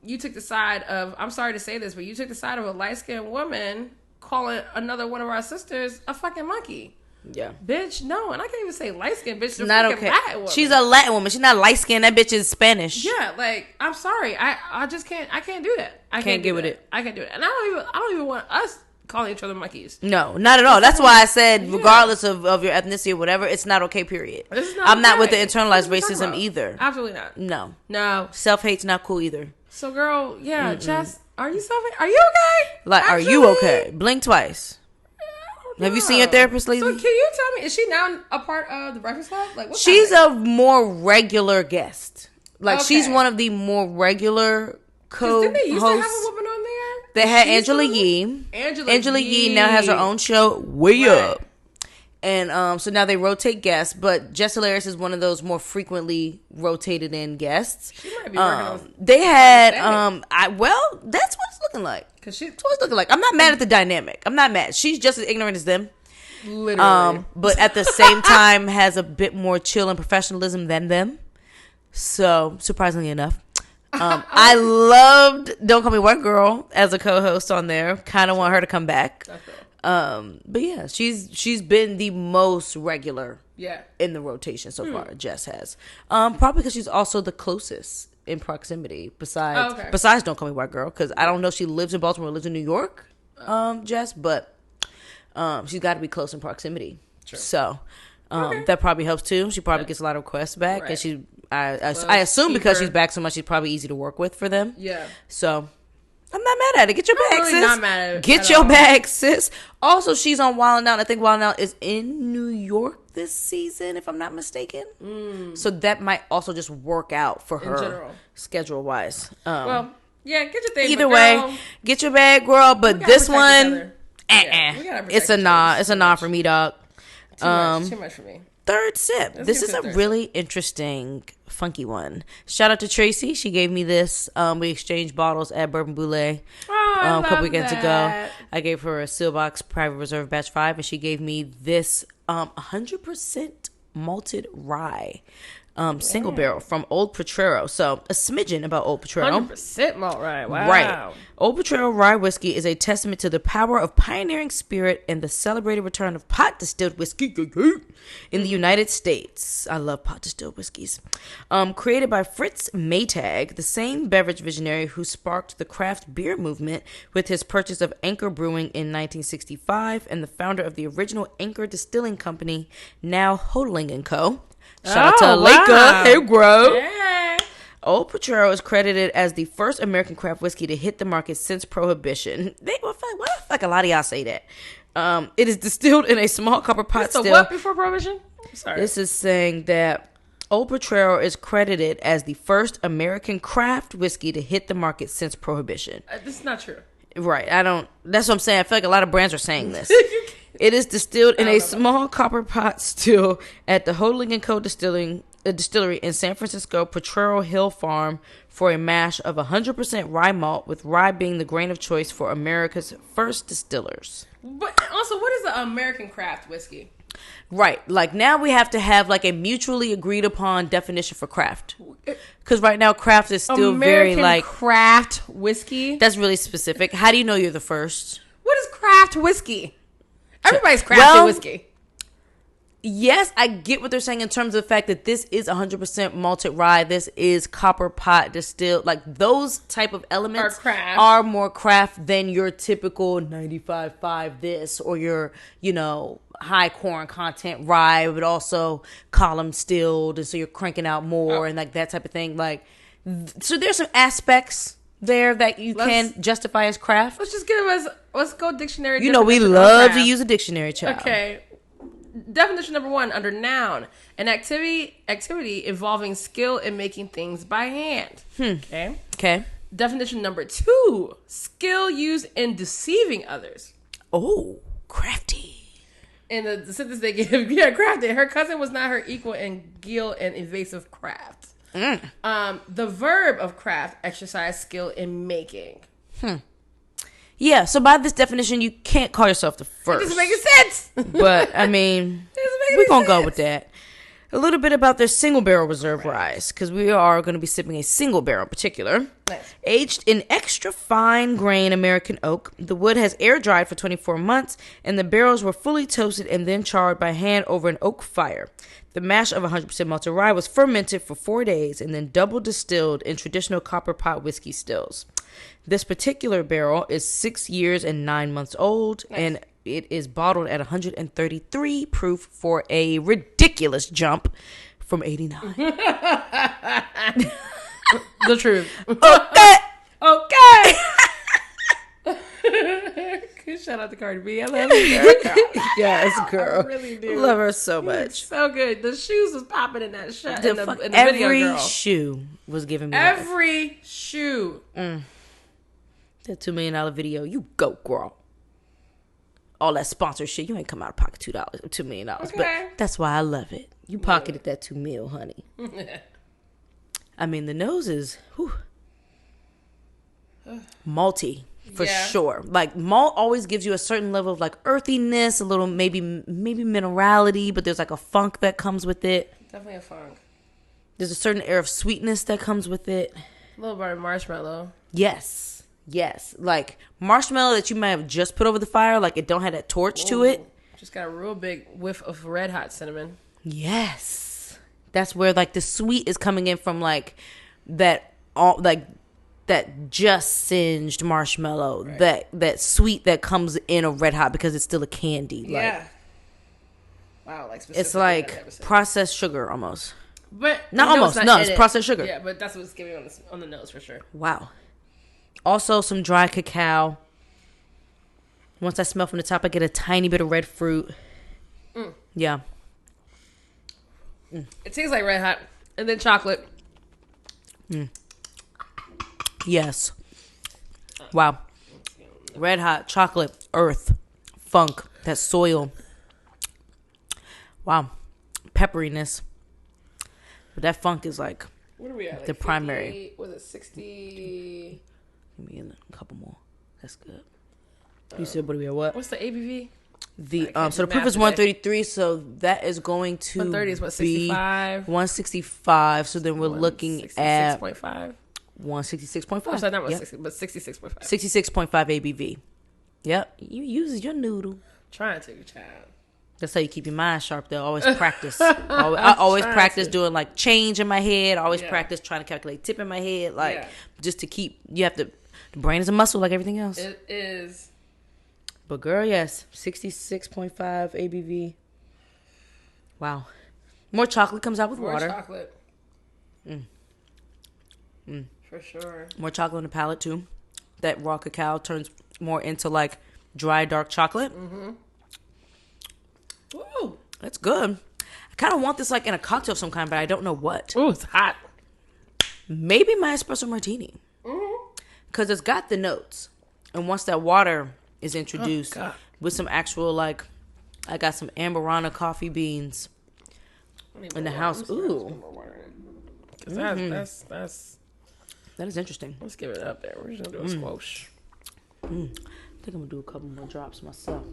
You took the side of. I'm sorry to say this, but you took the side of a light skinned woman calling another one of our sisters a fucking monkey. Yeah, bitch. No, and I can't even say light skinned bitch. Not okay. She's a Latin woman. She's not light skinned. That bitch is Spanish. Yeah, like, I'm sorry. I just can't. I can't do that. I can't get with it. I can't do it. And I don't even want us calling each other monkeys. No, not at all. That's why I said, regardless of your ethnicity or whatever, it's not okay, period. I'm not with the internalized racism either. Absolutely not. No. Self-hate's not cool either. So, girl, Jess, are you self-hate? Are you okay? Like, actually, are you okay? Blink twice. Have you seen your therapist lately? So, can you tell me, is she now a part of the Breakfast Club? Like, what's she's happening? a more regular guest. Like, she's one of the more regular co-hosts. Didn't they used to have a woman on there? They had Angela Yee. Angela Yee now has her own show, Way Up. And so now they rotate guests, but Jess Hilarious is one of those more frequently rotated in guests. She might be working on. They had that's what it's looking like. Cause that's what it's looking like. I'm not mad at the dynamic. I'm not mad. She's just as ignorant as them. Literally. But at the same time has a bit more chill and professionalism than them. So surprisingly enough. I loved Don't Call Me White Girl as a co-host on there. Kind of want her to come back. But yeah, she's been the most regular in the rotation so far. Jess has. Probably because she's also the closest in proximity besides Don't Call Me White Girl, because I don't know if she lives in Baltimore or lives in New York, Jess, but she's got to be close in proximity. True. So that probably helps too. She probably gets a lot of requests back, and I assume because she's back so much, she's probably easy to work with for them. Yeah. So I'm not mad at it. Get your bag, sis. Not mad at it. Get your bag, sis. Also, she's on Wild 'N Out. I think Wild 'N Out is in New York this season, if I'm not mistaken. So that might also just work out for her schedule wise. Well, yeah, get your thing. Either way, get your bag, girl. But this one, it's a nah. It's a nah for me, dog. Too much for me. Third sip. This is a really interesting, funky one. Shout out to Tracy. She gave me this. We exchanged bottles at Bourbon Boulet a couple weekends ago. I gave her a Seelbachs Private Reserve Batch 5, and she gave me this 100% malted rye single barrel from Old Potrero. So a smidgen about Old Potrero. 100% malt rye. Wow. Right. Old Potrero rye whiskey is a testament to the power of pioneering spirit and the celebrated return of pot distilled whiskey in the United States. I love pot distilled whiskeys. Created by Fritz Maytag, the same beverage visionary who sparked the craft beer movement with his purchase of Anchor Brewing in 1965, and the founder of the original Anchor Distilling Company, now Hodling & Co. Shout out to Laker. Hey, bro. Yeah. Old Potrero is credited as the first American craft whiskey to hit the market since Prohibition. Why the fuck a lot of y'all say that? It is distilled in a small copper pot still. What before Prohibition? Sorry. This is saying that Old Potrero is credited as the first American craft whiskey to hit the market since Prohibition. This is not true. Right. That's what I'm saying. I feel like a lot of brands are saying this. It is distilled in a small copper pot still at the Hodling & Co. distillery in San Francisco Potrero Hill Farm for a mash of 100% rye malt, with rye being the grain of choice for America's first distillers. But also, what is an American craft whiskey? Right. Like, now we have to have like a mutually agreed upon definition for craft. Because right now craft is still American very like... craft whiskey? That's really specific. How do you know you're the first? What is craft whiskey? Everybody's crafting whiskey. Yes, I get what they're saying in terms of the fact that this is 100% malted rye. This is copper pot distilled. Like, those type of elements are more craft than your typical 95.5 this, or your, high corn content rye, but also column stilled, and so you're cranking out more and like that type of thing. Like, so there's some aspects there that you can justify as craft. Let's go dictionary. We love to use a dictionary, child. Okay. Definition number 1 under noun: an activity involving skill in making things by hand. Okay. Definition number 2: skill used in deceiving others. Oh, crafty. In the sentence they give, crafty. Her cousin was not her equal in guile and evasive craft. The verb of craft: exercise skill in making. Yeah, so by this definition, you can't call yourself the first. It doesn't make sense. But, I mean, we're going to go with that. A little bit about their single barrel reserve rye, because we are going to be sipping a single barrel in particular. Nice. Aged in extra fine grain American oak, the wood has air dried for 24 months, and the barrels were fully toasted and then charred by hand over an oak fire. The mash of 100% malted rye was fermented for 4 days and then double distilled in traditional copper pot whiskey stills. This particular barrel is 6 years and 9 months old, and it is bottled at 133 proof for a ridiculous jump from 89. The truth. Okay. Shout out to Cardi B. I love you, girl. Yes, girl. I really do. Love her so much. So good. The shoes was popping in that shot. In the video, every girl. shoe was giving me every shoe. That $2 million video, you go, girl. All that sponsor shit, you ain't come out of pocket $2 million. Okay. But that's why I love it. You pocketed that $2 million, honey. I mean, the nose is malty for sure. Like malt always gives you a certain level of like earthiness, a little maybe minerality, but there's like a funk that comes with it. Definitely a funk. There's a certain air of sweetness that comes with it. A little bit of marshmallow. Yes. Like marshmallow that you might have just put over the fire, like it don't have that torch to it. Just got a real big whiff of red hot cinnamon. Yes. That's where like the sweet is coming in from, like that just singed marshmallow. Right. That sweet that comes in a red hot because it's still a candy. Yeah. Like, wow, like it's like processed sugar almost. But not almost. No, it's processed sugar. Yeah, but that's what it's giving on the nose for sure. Wow. Also, some dry cacao. Once I smell from the top, I get a tiny bit of red fruit. Yeah. It tastes like red hot. And then chocolate. Yes. Wow. Red hot, chocolate, earth, funk, that soil. Wow. Pepperiness. But that funk is like, what are we at? Like the 50, primary. Was it 60? Give me a couple more. That's good. You said, what are we at? What? What's the ABV? So the proof is 133, so that is going to 130 is what, 65? 165. So then we're looking at 66.5. 166.5. Oh, sorry, not 60, but 66.5. 66.5 ABV. Yep. You use your noodle. Trying to, child. That's how you keep your mind sharp, though. Always practice. I always practice doing like change in my head. I always practice trying to calculate tip in my head. Like just to keep, you have to, the brain is a muscle like everything else. It is. But girl, yes. 66.5 ABV. Wow. More chocolate comes out with water. More chocolate. For sure. More chocolate on the palate, too. That raw cacao turns more into like dry, dark chocolate. Ooh. That's good. I kind of want this like in a cocktail of some kind, but I don't know what. Ooh, it's hot. Maybe my espresso martini. Because it's got the notes. And once that water is introduced with some actual, like, I got some Amburana coffee beans in the house. Ooh. That is interesting. Let's give it up there. We're just going to do a squash. I think I'm going to do a couple more drops myself.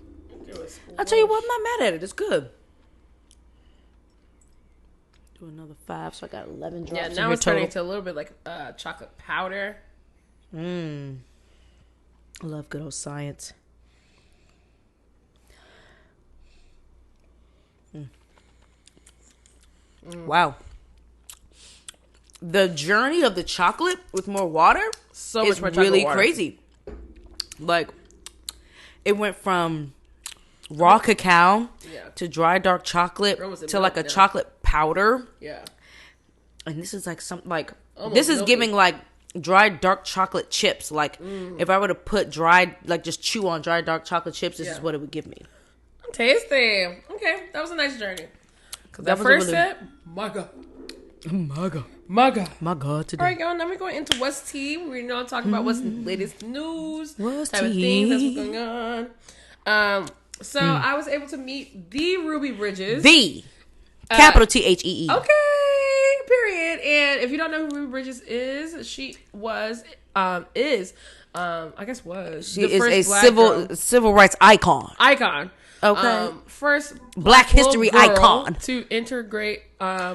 I'll tell you what, I'm not mad at it. It's good. Do another 5, so I got 11 drops. Yeah, now it's turning into a little bit like chocolate powder. I love good old science. Wow. The journey of the chocolate with more water is really crazy. Like, it went from raw cacao to dry dark chocolate to like a chocolate powder. Yeah. And this is like something like, this is giving like dry dark chocolate chips. Like if I were to put dried, like just chew on dry dark chocolate chips, this is what it would give me. Tasty. Okay, that was a nice journey. Cause that first sip, my God. My God, today. All right, y'all, now we're going into what's tea. We're going to talk about what's the latest news, what's type of things that's what's going on. So I was able to meet the Ruby Bridges. The capital Thee. Okay, period. And if you don't know who Ruby Bridges is, she was, I guess was. She is a civil rights icon. Okay. First Black history icon to integrate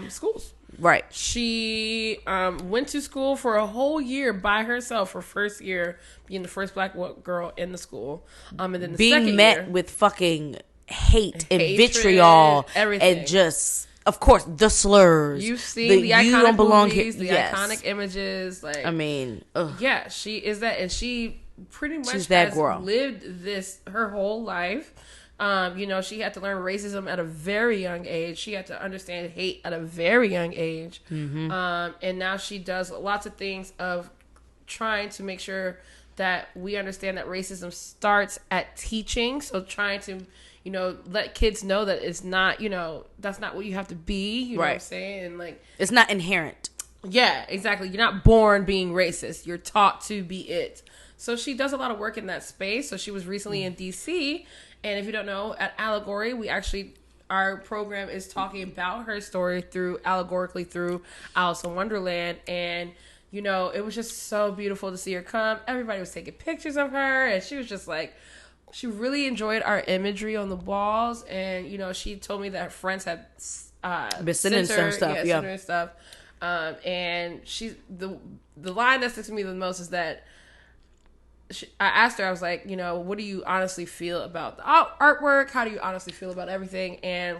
schools. Right. She went to school for a whole year by herself. Her first year being the first black girl in the school. And then the second year, met with fucking hatred, and vitriol, everything. And just, of course, the slurs. You've seen the iconic movies, the iconic images. Like, I mean, yeah, she is that, and she pretty much has lived this her whole life. She had to learn racism at a very young age. She had to understand hate at a very young age. And now she does lots of things of trying to make sure that we understand that racism starts at teaching. So trying to, let kids know that it's not, that's not what you have to be. You know what I'm saying? And like, it's not inherent. Yeah, exactly. You're not born being racist. You're taught to be it. So she does a lot of work in that space. So she was recently in DC. And if you don't know, at Allegory, our program is talking about her story allegorically through Alice in Wonderland. And, you know, it was just so beautiful to see her come. Everybody was taking pictures of her. And she was just like, she really enjoyed our imagery on the walls. And, you know, she told me that her friends had been sending some stuff. Sending her stuff. And the line that sticks to me the most is that I asked her, I was like, you know, what do you honestly feel about the artwork? How do you honestly feel about everything? And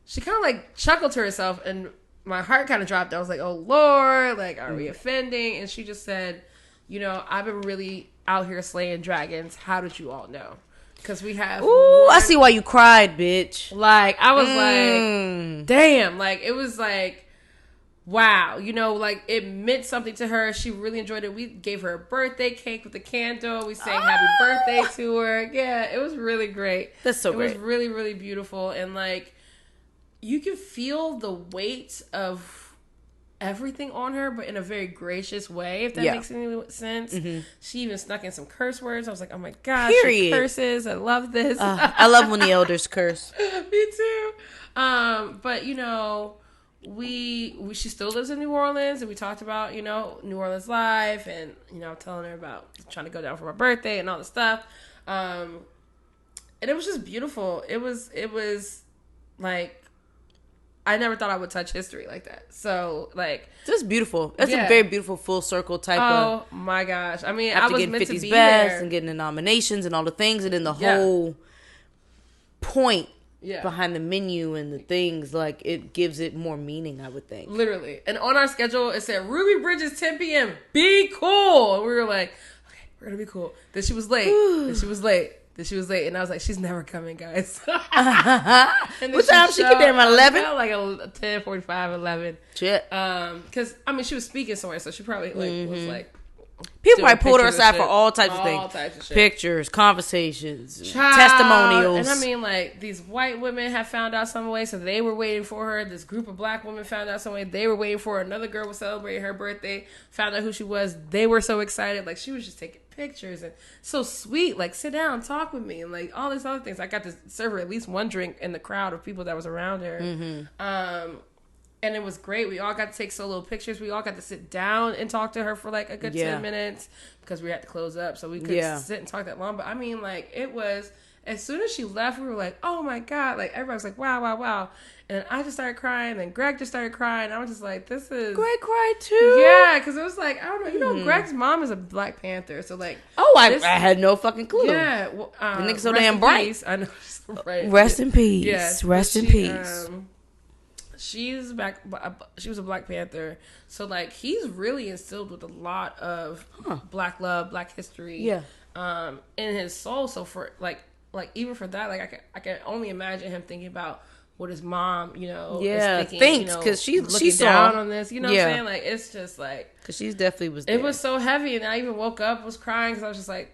she kind of like chuckled to herself, and my heart kind of dropped. I was like, oh Lord, like, are we offending? And she just said, you know, I've been really out here slaying dragons. How did you all know? Because we have. Ooh, I see why you cried, bitch. Like, I was like, damn. Like, it was like, wow, you know, like, it meant something to her. She really enjoyed it. We gave her a birthday cake with a candle. We sang happy birthday to her. Yeah, it was really great. That's so great. It was really, really beautiful. And, like, you can feel the weight of everything on her, but in a very gracious way, if that makes any sense. Mm-hmm. She even snuck in some curse words. I was like, oh, my gosh, she curses. I love this. I love when the elders curse. Me too. But, you know, she still lives in New Orleans, and we talked about, you know, New Orleans life, and, you know, telling her about trying to go down for my birthday and all the stuff. And it was just beautiful. It was like, I never thought I would touch history like that. So, like, just beautiful. That's a very beautiful full circle type of. Oh my gosh! I mean, after I was getting meant 50's to be best there and getting the nominations and all the things, and then the whole point behind the menu and the things, like, it gives it more meaning, I would think. Literally. And on our schedule, it said Ruby Bridges 10 p.m. Be cool. And we were like, okay, we're gonna be cool. Then she was late. And I was like, she's never coming, guys. What time she get there at 11? Like 10:45, 11. Shit. Because I mean, she was speaking somewhere, so she probably was like. People probably pulled her aside for all types of things. Pictures, conversations, testimonials. And I mean, like, these white women have found out some way, so they were waiting for her. This group of black women found out some way. They were waiting for her. Another girl was celebrating her birthday, found out who she was. They were so excited. Like, she was just taking pictures and so sweet. Like, sit down, talk with me, and, like, all these other things. I got to serve her at least one drink in the crowd of people that was around her. Mm-hmm. And it was great. We all got to take solo pictures. We all got to sit down and talk to her for like a good 10 minutes because we had to close up. So we couldn't sit and talk that long. But I mean, like, it was, as soon as she left, we were like, oh my God. Like, everybody was like, wow, wow, wow. And I just started crying. And Greg just started crying. I was just like, this is. Greg cried too? Yeah, because it was like, I don't know. You know, Greg's mom is a Black Panther. So, like. Oh, I had no fucking clue. Yeah. Well, the nigga so damn bright. I know. Right. Rest in peace. Yes. Rest in peace. She's back. She was a Black Panther, so like he's really instilled with a lot of Black love, Black history, in his soul. So for like even for that, like I can only imagine him thinking about what his mom, you know, is thinking, because she down on this, you know what I'm saying? Like, it's just like, because she definitely was there. It was so heavy, and I even woke up, was crying because I was just like,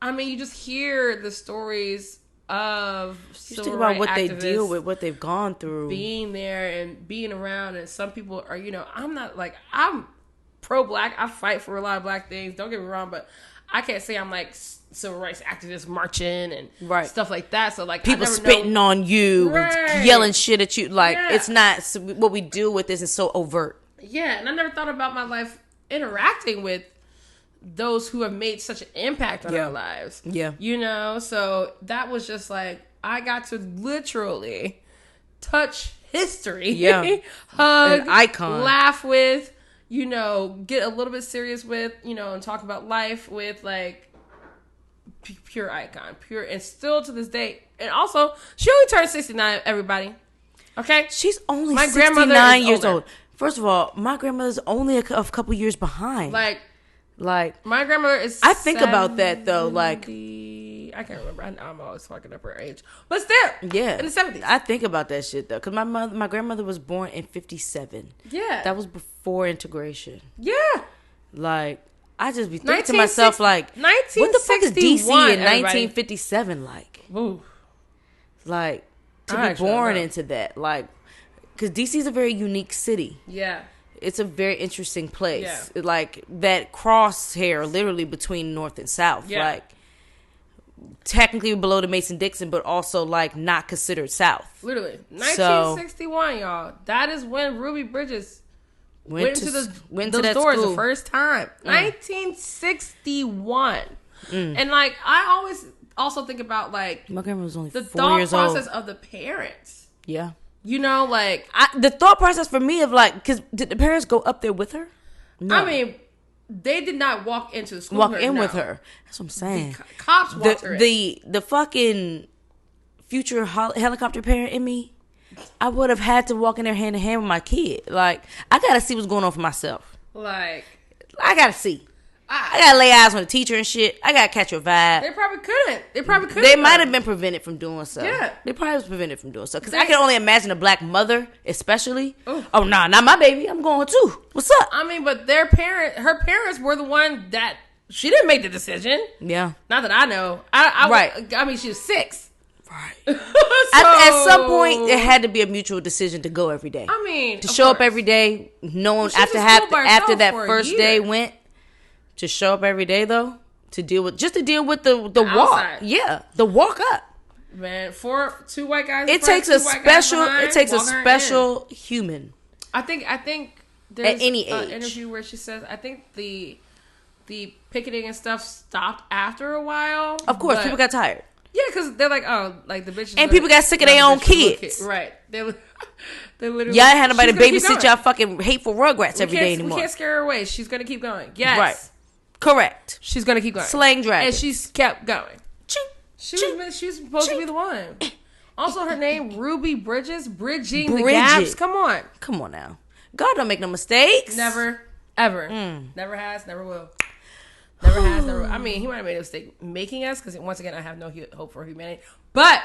I mean, you just hear the stories of civil rights about what they deal with, what they've gone through, being there and being around. And some people are, you know, I'm pro-Black. I fight for a lot of Black things. Don't get me wrong, but I can't say I'm like civil rights activists marching and stuff like that. So like people spitting on you, and yelling shit at you. Like it's not what we deal with isn't so overt. Yeah, and I never thought about my life interacting with those who have made such an impact on our lives. Yeah. You know, so that was just like, I got to literally touch history. Yeah. Hug, an icon. Laugh with, you know, get a little bit serious with, you know, and talk about life with, like, pure icon. Pure, and still to this day. And also, she only turned 69, everybody. Okay? She's only 69 years old. First of all, my grandmother's only a couple years behind. Like my grandmother is. I think about that though. Like I can't remember. I'm always fucking up her age, but still, in the 70s. I think about that shit though, because my grandmother was born in 57. Yeah, that was before integration. Yeah, like I just be thinking to myself like, what the fuck is DC in 1957 like? Ooh. Like to be born into that, like, because DC is a very unique city. Yeah. it's a very interesting place. Yeah. Like that crosshair, literally between north and south. Yeah. Like technically below the Mason-Dixon, but also like not considered south. Literally, 1961, y'all. That is when Ruby Bridges went into those doors the first time. 1961. And like I always also think about like my grandma was only the 4 years thought old. process of the parents. Yeah. You know, like the thought process for me of like, because did the parents go up there with her? No. I mean, they did not walk into the school. Walk in with her. That's what I'm saying. The cops walked her in. The fucking future helicopter parent in me, I would have had to walk in there hand in hand with my kid. Like, I gotta see what's going on for myself. Like, I gotta see. I gotta lay eyes on the teacher and shit. I gotta catch your vibe. They probably couldn't. They might have been prevented from doing so. Yeah. They probably was prevented from doing so. Because I can only imagine a black mother, especially. Ooh. Oh, nah, not my baby. I'm going too. What's up? I mean, but her parents were the one that, she didn't make the decision. Yeah. Not that I know. Right. I mean, she was 6. Right. At some point, there had to be a mutual decision to go every day. I mean, to show up every day, knowing after that first day went. To show up every day though, to deal with the walk. Yeah, the walk up. Man, two white guys. It takes a special human. I think there's at any age. An interview where she says, I think the picketing and stuff stopped after a while. Of course, people got tired. Yeah, because they're like, oh, like the bitches. And people got sick of their own kids. Right. They literally. Y'all ain't had nobody to babysit y'all fucking hateful rugrats every day anymore. We can't scare her away. She's gonna keep going. Yes. Right. Correct. She's gonna keep going. Slang dragon. And she's kept going. She was supposed to be the one. Also, her name Ruby Bridges, bridging the gaps. Come on now. God don't make no mistakes. Never, ever, never has, never will. Never has, never will. I mean, he might have made a mistake making us, because once again, I have no hope for humanity. But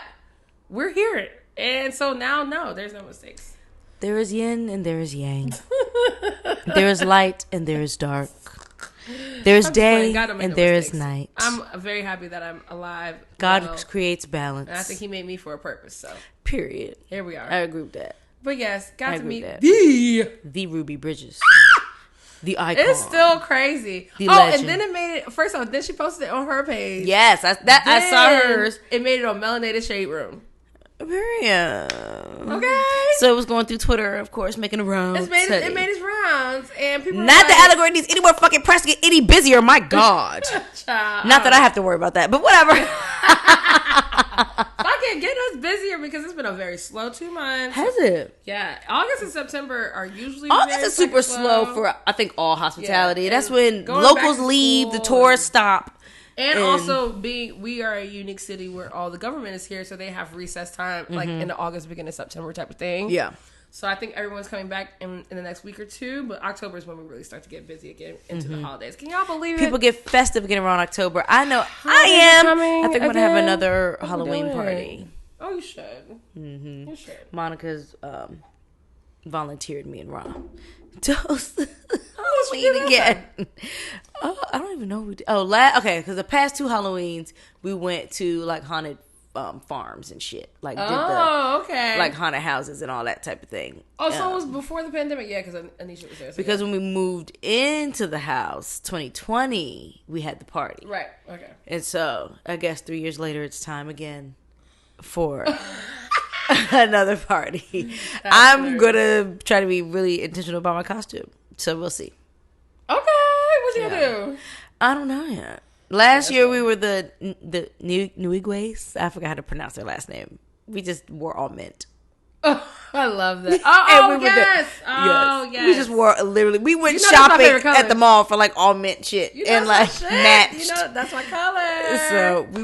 we're here, and so now, no, there's no mistakes. There is yin and there is yang. There is light and there is dark. There's day and there is night. I'm very happy that I'm alive. God creates balance. And I think he made me for a purpose. So, period. Here we are. I agree with that. But yes, got to meet the Ruby Bridges. The icon. It's still crazy. Legend. And then it made it, first off, then she posted it on her page. Yes, I saw hers. It made it on Melanated Shade Room. Okay. So it was going through Twitter, of course, making the rounds. It made its rounds, and people. Not that Allegory needs any more fucking press to get any busier. My God. Not that I have to worry about that, but whatever. Fucking get us busier, because it's been a very slow 2 months. Has it? Yeah, August and September are usually. August is super slow for I think all hospitality. Yeah. That's when locals leave, the tourists stop. And also, we are a unique city where all the government is here, so they have recess time, like in the August, beginning of September type of thing. Yeah. So I think everyone's coming back in the next week or two, but October is when we really start to get busy again into the holidays. Can y'all believe it? People get festive again around October. I know I am. I think I'm going to have another Halloween party. Oh, you should. Mm-hmm. You should. Monica's volunteered me and Ron. Toast. Halloween again. Oh, I don't even know. Okay, because the past 2 Halloweens we went to like haunted farms and shit. Like okay, like haunted houses and all that type of thing. Oh, so it was before the pandemic, yeah? Because Anisha was there. So because when we moved into the house, 2020, we had the party. Right. Okay. And so I guess 3 years later, it's time again for another party. I'm gonna try to be really intentional about my costume, so we'll see. Okay, what you gonna do? I don't know yet. Last year we were the Nuigues. I forgot how to pronounce their last name. We just wore all mint. Oh, I love that. Yes. We just wore we went shopping at the mall for like all mint shit and like matched. You know, that's my color. So we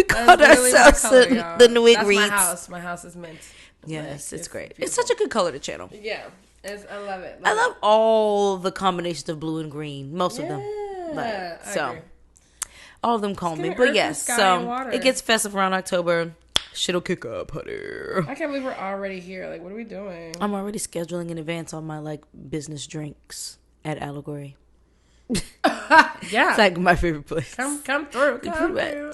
called ourselves the Nuigues. That's my house is mint. Yes, it's great. Beautiful. It's such a good color to channel. Yeah. I love it. I love all the combinations of blue and green. Most of them. So all of them call me. But yes, so it gets festive around October. Shit'll kick up, honey. I can't believe we're already here. Like, what are we doing? I'm already scheduling in advance all my like business drinks at Allegory. Yeah. It's like my favorite place. Come through. Come through.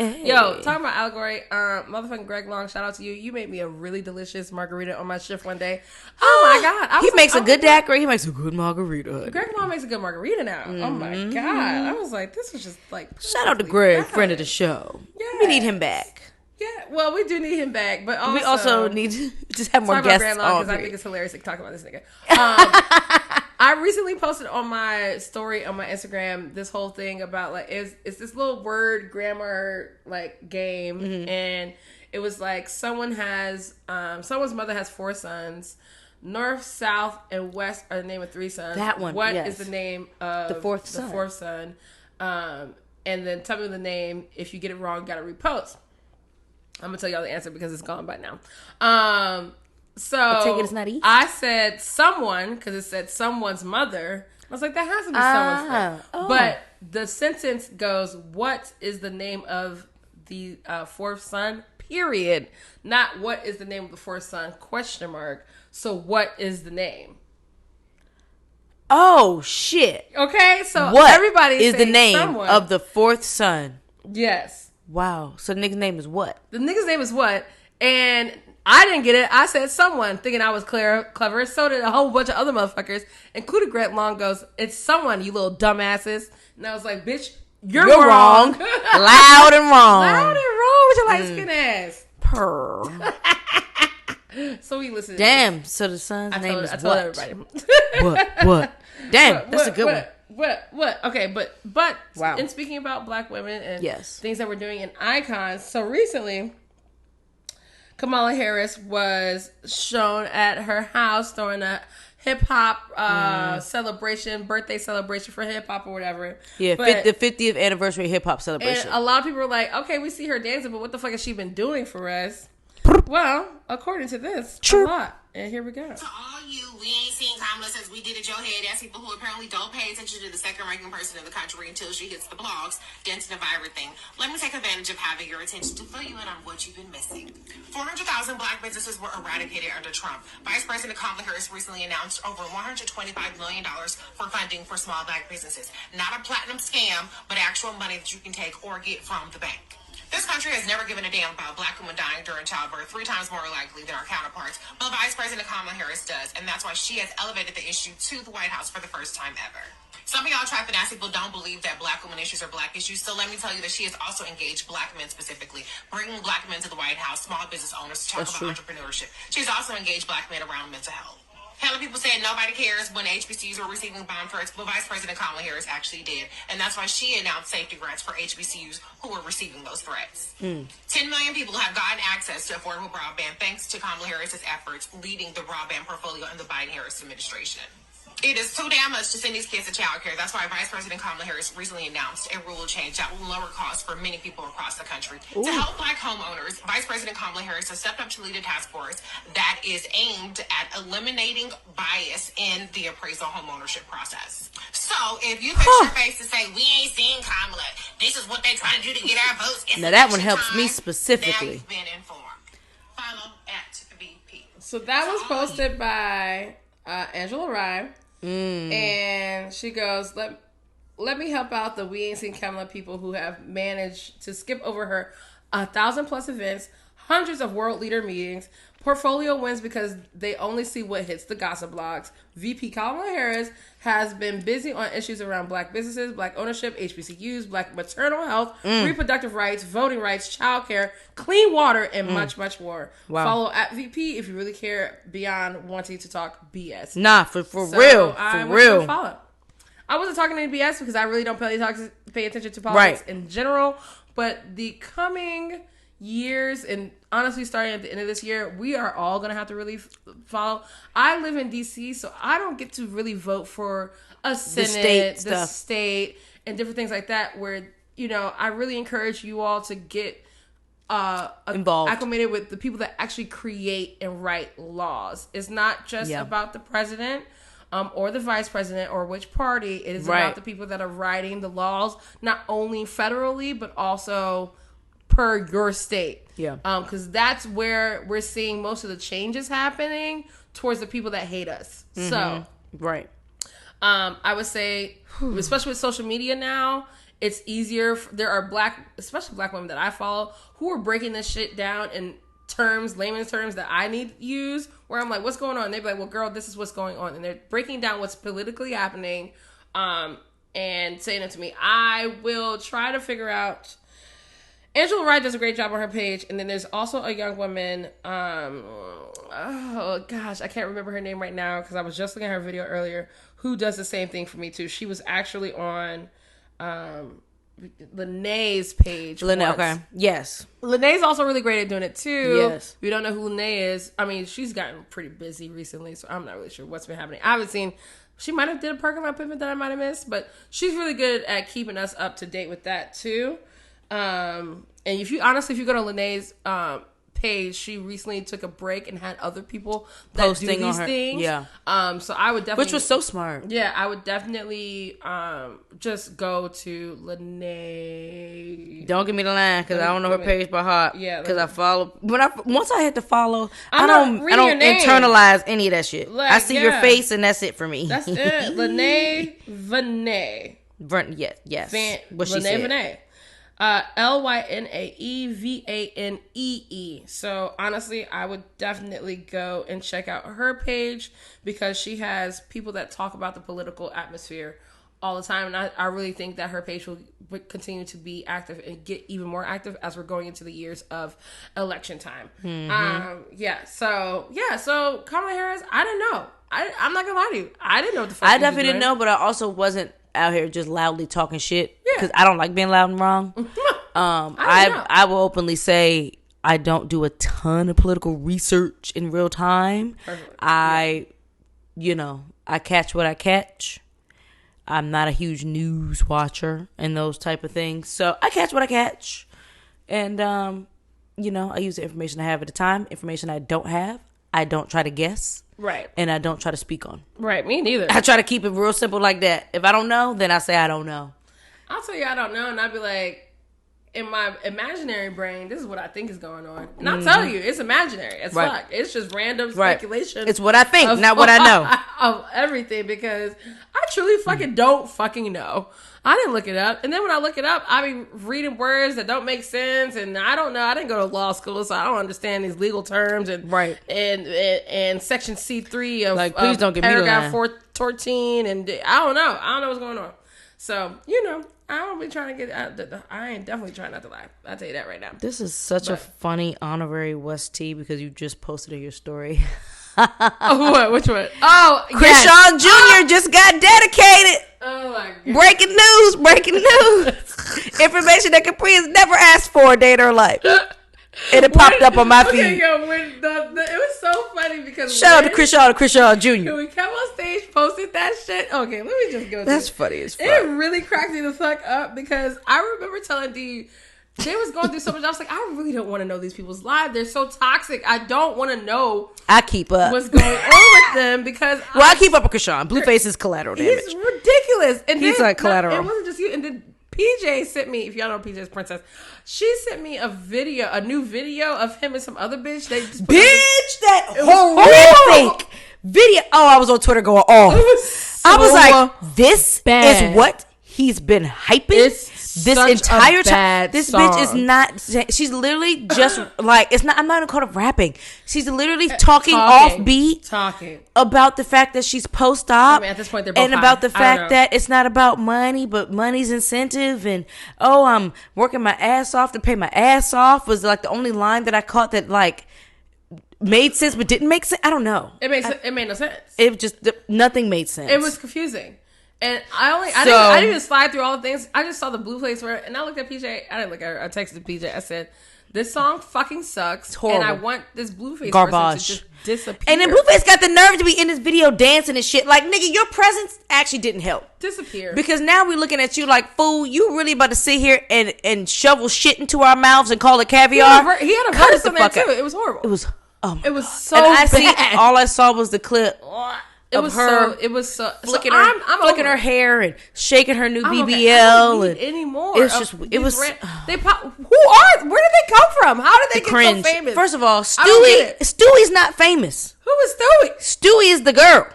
Hey. Yo, talking about allegory, motherfucking Greg Long, shout out to you. You made me a really delicious margarita on my shift one day. Oh my God. He makes a good daiquiri. He makes a good margarita. Greg Long makes a good margarita now. Oh my God. I was like, this was just like... Shout out to Greg, friend of the show. Yes. We need him back. Yeah, well, we do need him back, but also... We also need to just have more guests on. Because I think it's hilarious to talk about this nigga. I recently posted on my story on my Instagram this whole thing about like it's this little word grammar like game, and it was like someone's mother has 4 sons. North, South, and West are the name of 3 sons. That one. What is the name of the fourth son? And then tell me the name. If you get it wrong, you gotta repost. I'm gonna tell y'all the answer because it's gone by now. So I take it it's not easy. I said someone because it said someone's mother. I was like, that has to be someone's mother. Oh. But the sentence goes, what is the name of the 4th son? Period. Not what is the name of the 4th son? Question mark. So what is the name? Oh shit. Okay, so what everybody is the name of the 4th son? Yes. Wow. So the nigga's name is what? The nigga's name is what? And I didn't get it. I said someone, thinking I was clever. So did a whole bunch of other motherfuckers, including Grant Long. Goes, it's someone, you little dumbasses. And I was like, bitch, you're wrong. Loud and wrong. Loud and wrong with your light skin ass. Purr. So we listened. Damn. So the son's name is what? what? I told everybody. What? Damn. That's a good one. What? Okay, but wow. In speaking about black women and yes. things that we're doing in icons, so recently Kamala Harris was shown at her house during a hip hop celebration, birthday celebration for hip hop or whatever. Yeah, the 50th anniversary hip hop celebration. And a lot of people were like, okay, we see her dancing, but what the fuck has she been doing for us? Well, according to this, a lot. And here we go. To all you, we ain't seen Kamala since we did it your head. That's people who apparently don't pay attention to the second-ranking person in the country until she hits the blogs, dancing of everything. Let me take advantage of having your attention to fill you in on what you've been missing. 400,000 black businesses were eradicated under Trump. Vice President Kamala Harris recently announced over $125 million for funding for small black businesses. Not a platinum scam, but actual money that you can take or get from the bank. This country has never given a damn about black women dying during childbirth, 3 times more likely than our counterparts. But Vice President Kamala Harris does, and that's why she has elevated the issue to the White House for the first time ever. Some of y'all traffic ass people don't believe that black women issues are black issues, so let me tell you that she has also engaged black men specifically, bringing black men to the White House, small business owners to talk about entrepreneurship. She's also engaged black men around mental health. Hella people said nobody cares when HBCUs were receiving bomb threats, but Vice President Kamala Harris actually did. And that's why she announced safety grants for HBCUs who were receiving those threats. 10 million people have gotten access to affordable broadband thanks to Kamala Harris's efforts leading the broadband portfolio in the Biden-Harris administration. It is too damn much to send these kids to child care. That's why Vice President Kamala Harris recently announced a rule change that will lower costs for many people across the country. Ooh. To help black homeowners, Vice President Kamala Harris has stepped up to lead a task force that is aimed at eliminating bias in the appraisal homeownership process. So if you fix your face to say, we ain't seen Kamala, this is what they trying to do to get our votes. Now that one helps me specifically. Now you've been informed. Follow at VP. So that was posted by Angela Rye. And she goes, let me help out the we ain't seen Kamala people who have managed to skip over her 1,000+ events, hundreds of world leader meetings, portfolio wins because they only see what hits the gossip blogs. VP Kamala Harris has been busy on issues around black businesses, black ownership, HBCUs, black maternal health, reproductive rights, voting rights, childcare, clean water, and much, much more. Wow. Follow at VP if you really care beyond wanting to talk BS. Nah, for real. For real. Follow. I wasn't talking any BS because I really don't pay attention to politics in general. But the coming years, and honestly starting at the end of this year, we are all going to have to really follow. I live in DC, so I don't get to really vote for a Senate, the state, and different things like that where, you know, I really encourage you all to get involved, acclimated with the people that actually create and write laws. It's not just about the president or the vice president or which party. It is about the people that are writing the laws, not only federally, but also per your state. Because that's where we're seeing most of the changes happening towards the people that hate us. So, I would say, especially with social media now, it's easier. There are especially black women that I follow, who are breaking this shit down in layman's terms that I need to use, where I'm like, what's going on? And they'd be like, well, girl, this is what's going on. And they're breaking down what's politically happening, and saying it to me. I will try to figure out. Angela Wright does a great job on her page. And then there's also a young woman, oh gosh, I can't remember her name right now because I was just looking at her video earlier, who does the same thing for me too. She was actually on Lene's page. Lene, okay. Yes. Lene's also really great at doing it too. Yes. If you don't know who Lene is, I mean, she's gotten pretty busy recently, so I'm not really sure what's been happening. I haven't seen, she might have did a parking lot pivot that I might have missed, but she's really good at keeping us up to date with that too. And if you go to Lene's page, she recently took a break and had other people that posting do these things. Yeah. So I would definitely, which was so smart. Yeah, I would definitely just go to Lene. Don't give me the line because I don't know her page by heart. Yeah, because I follow once I hit the follow, I don't internalize any of that shit. Like, I see your face and that's it for me. That's it. Lene Vanee. Yes. What she said. Vanee. Lynaevanee. So honestly, I would definitely go and check out her page because she has people that talk about the political atmosphere all the time. And I really think that her page will continue to be active and get even more active as we're going into the years of election time. Mm-hmm. So Kamala Harris, I didn't know. I'm not gonna lie to you. I didn't know what the fuck I definitely didn't know, but I also wasn't out here just loudly talking shit because I don't like being loud and wrong. I will openly say I don't do a ton of political research in real time. Perfect. I catch what I catch. I'm not a huge news watcher and those type of things, so I catch what I catch, and I use the information I have at the time. Information I don't have, I don't try to guess. Right. And I don't try to speak on. Right, me neither. I try to keep it real simple like that. If I don't know, then I say I don't know. I'll tell you I don't know, and I'll be like, in my imaginary brain, this is what I think is going on. And I'll tell you, it's imaginary as fuck. It's just random speculation. It's what I think, not what I know. Of everything, because I truly fucking don't fucking know. I didn't look it up. And then when I look it up, I be reading words that don't make sense. And I don't know. I didn't go to law school, so I don't understand these legal terms. And and Section C3 of, please don't give paragraph 414. And I don't know. I don't know what's going on. So, I don't be trying to get I ain't definitely trying not to lie. I'll tell you that right now. This is such a funny honorary West T because you just posted in your story. Oh, what? Which one? Oh, Krishan Jr. just got dedicated. Oh my God. Breaking news. Information that Capri has never asked for a day in her life. It popped up on my feed. Okay, it was so funny because shout out to Krishan Jr. When we came on stage, posted that shit. Okay, let me just go. That's funny as fuck. It really cracked me the fuck up because I remember telling D, they was going through so much. I was like, I really don't want to know these people's lives. They're so toxic. I don't want to know. I keep up what's going on with them because I keep up with Krishan. Blueface is collateral damage. He's ridiculous, and he's like collateral. It wasn't just you, and then PJ sent me, if y'all know PJ's princess, she sent me a new video of him and some other bitch. That horrific video. Oh, I was on Twitter going off. I was like, this is what he's been hyping this entire time. This bitch is not, she's literally just like, it's not, I'm not even called it rapping. She's literally talking offbeat about the fact that she's post-op. I mean, at this point, they're both and about the fact that it's not about money, but money's incentive. And, I'm working my ass off to pay my ass off was like the only line that I caught that like made sense, but didn't make sense. I don't know. It made no sense. It just, nothing made sense. It was confusing. And I didn't even slide through all the things. I just saw the Blueface word, and I looked at PJ. I didn't look at her. I texted PJ. I said, "This song fucking sucks. It's horrible. And I want this Blueface person to just disappear." And then Blueface got the nerve to be in this video dancing and shit. Like, nigga, your presence actually didn't help. Disappear. Because now we're looking at you like, fool, you really about to sit here and shovel shit into our mouths and call it caviar? He had a verse in there too. It was horrible. It was. It was so bad. All I saw was the clip. It was so flicking her hair and shaking her new BBL. I don't need anymore. It's just it was. Where did they come from? How did they get so famous? First of all, Stewie's not famous. Who is Stewie? Stewie is the girl.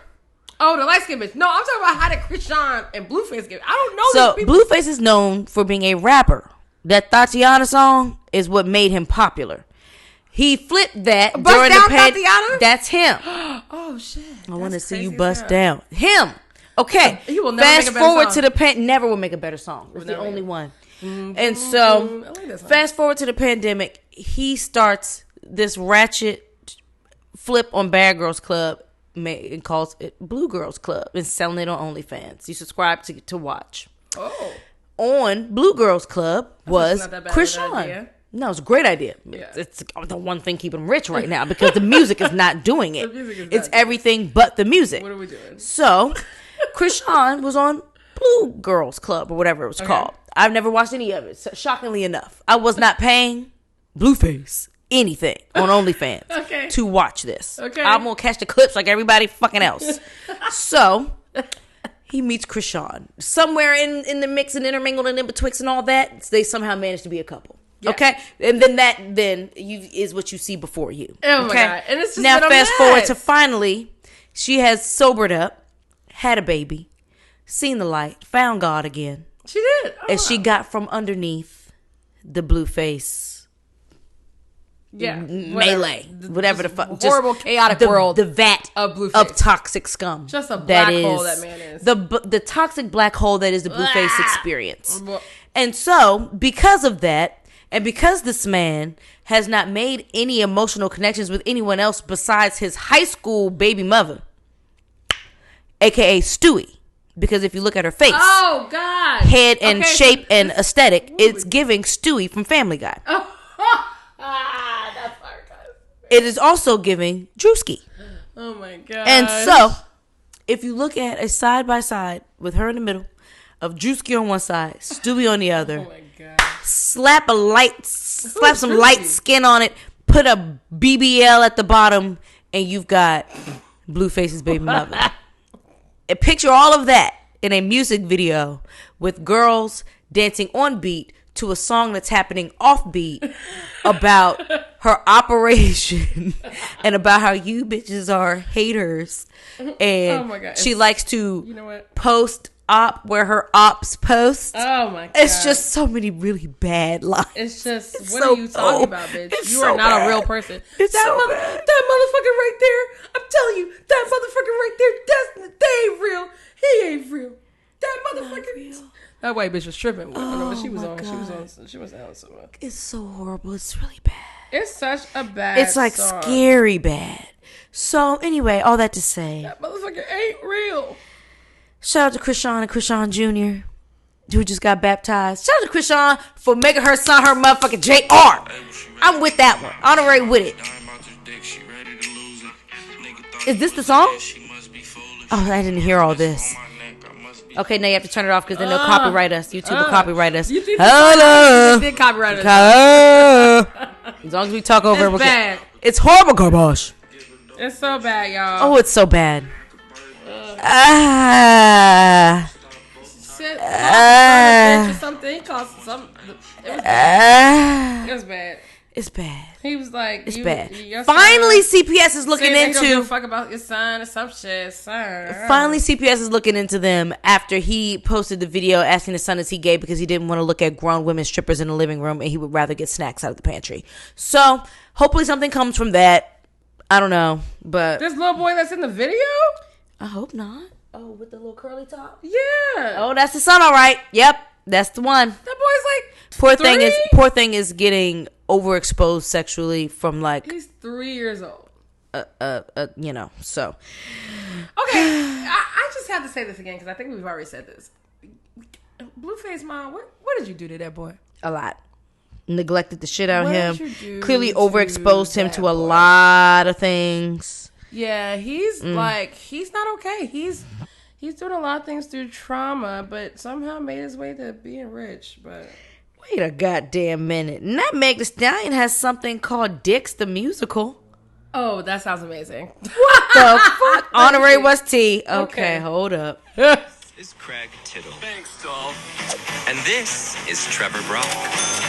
Oh, the light skin bitch. No, I'm talking about how did Krishan and Blueface get. I don't know. So these people. Blueface is known for being a rapper. That Tatiana song is what made him popular. He flipped that Bust during down the Tatiana? That's him. Oh shit! I want to see you bust down. Him. Okay. He will never fast make a better forward song. to the never will make a better song. It's the only one. And so, fast forward to the pandemic, he starts this ratchet flip on Bad Girls Club and calls it Blue Girls Club and selling it on OnlyFans. You subscribe to watch. Oh. On Blue Girls Club was Krishan. No, it's a great idea. Yeah. It's the one thing keeping him rich right now because the music is not doing it. It's everything but the music. What are we doing? So, Krishan was on Blue Girls Club or whatever it was called. I've never watched any of it. So, shockingly enough, I was not paying Blueface anything on OnlyFans to watch this. Okay. I'm gonna catch the clips like everybody fucking else. So he meets Krishan somewhere in the mix and intermingled and in betwixt and all that. They somehow managed to be a couple. Yeah. Okay, and then is what you see before you. Oh my god! And it's just now fast forward to finally, she has sobered up, had a baby, seen the light, found God again. She did. And she got from underneath the Blueface melee. Whatever the fuck. Horrible, chaotic world. The vat of Blueface. Of toxic scum. Just a black hole that man is. The toxic black hole that is the Blueface experience. And so, because of that, and because this man has not made any emotional connections with anyone else besides his high school baby mother, a.k.a. Stewie. Because if you look at her face, oh god, head and shape and aesthetic, it's giving Stewie from Family Guy. That's hard, guys. It is also giving Drewski. Oh my god. And so, if you look at a side by side with her in the middle, of Drewski on one side, Stewie on the other, oh my god. slap some light skin on it, put a BBL at the bottom, and you've got Blueface's baby mother. And picture all of that in a music video with girls dancing on beat to a song that's happening off beat about her operation and about how you bitches are haters. And oh my God. she likes to post op where her ops post. Oh my god. It's just so many really bad lines. It's just what are you talking about, bitch? You are not a real person. It's that motherfucker right there. I'm telling you, that motherfucker right there, they ain't real. He ain't real. That motherfucker. That white bitch was tripping. I don't know what she was on. She was on so much. It's so horrible. It's really bad. It's such a bad It's like song. Scary bad. So anyway, all that to say, that motherfucker ain't real. Shout out to Krishan and Krishan Jr., who just got baptized. Shout out to Krishan for making her son her motherfucking JR. I'm with that one. Honorary with it. Is this the song? Oh, I didn't hear all this. Okay, now you have to turn it off because then they'll copyright us. YouTube will copyright us. Hello. They did copyright us. As long as we talk over it, it's bad. It's horrible, garbage. It's so bad, y'all. Oh, it's so bad. Something. It was bad. It's bad. He was like, it's bad. Finally, CPS is looking into. Give a fuck about your son or some shit, son. Finally, CPS is looking into them after he posted the video asking his son is he gay because he didn't want to look at grown women strippers in the living room and he would rather get snacks out of the pantry. So hopefully something comes from that. I don't know, but this little boy that's in the video. I hope not. Oh, with the little curly top? Yeah. Oh, that's the son, all right. Yep, that's the one. That boy's like poor thing is getting overexposed sexually from like he's 3 years old. You know, so okay. I just have to say this again because I think we've already said this. Blueface mom, what did you do to that boy? A lot. Neglected the shit out of him. Clearly overexposed him to a lot of things. Yeah, he's like he's not okay. He's doing a lot of things through trauma, but somehow made his way to being rich. But wait a goddamn minute. And that Meg Thee Stallion has something called Dicks the Musical. Oh, that sounds amazing. What the fuck? Honorary was T. Okay, hold up. This is Craig Tittle. Thanks, doll. And this is Trevor Brock.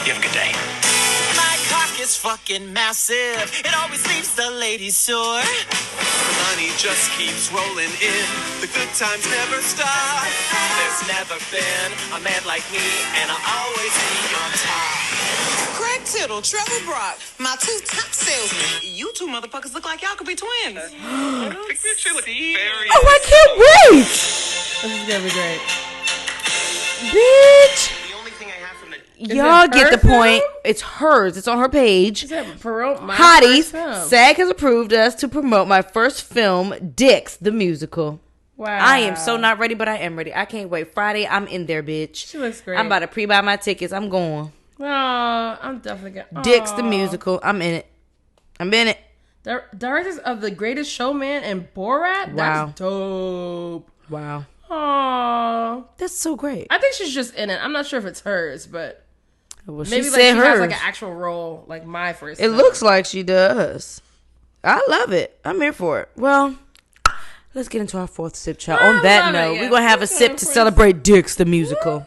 You have a good day. My cock is fucking massive. It always leaves the ladies sore. money just keeps rolling in. The good times never stop. There's never been a man like me, and I'll always be on top. Craig Tittle, Trevor Brock, my two top salesmen. You two motherfuckers look like y'all could be twins. I think we actually look very. Oh, I can't wait! This is gonna be great. Bitch! The only thing I have from the Y'all get the her point. film? It's hers. It's on her page. She said, promote my Hotties, first film. SAG has approved us to promote my first film, Dicks, the musical. Wow. I am so not ready, but I am ready. I can't wait. Friday, I'm in there, bitch. She looks great. I'm about to pre-buy my tickets. I'm going. Oh, I'm definitely going. Dicks, the musical. I'm in it. I'm in it. Directors of The Greatest Showman and Borat? Wow. That's dope. Wow. Aww. That's so great. I think she's just in it. I'm not sure if it's hers, but Well, she maybe like said she hers. has like an actual role, like my first. It film. looks like she does. I love it. I'm here for it. Well, let's get into our fourth sip, child. On that note, we're going to have a sip to celebrate Dicks, the musical.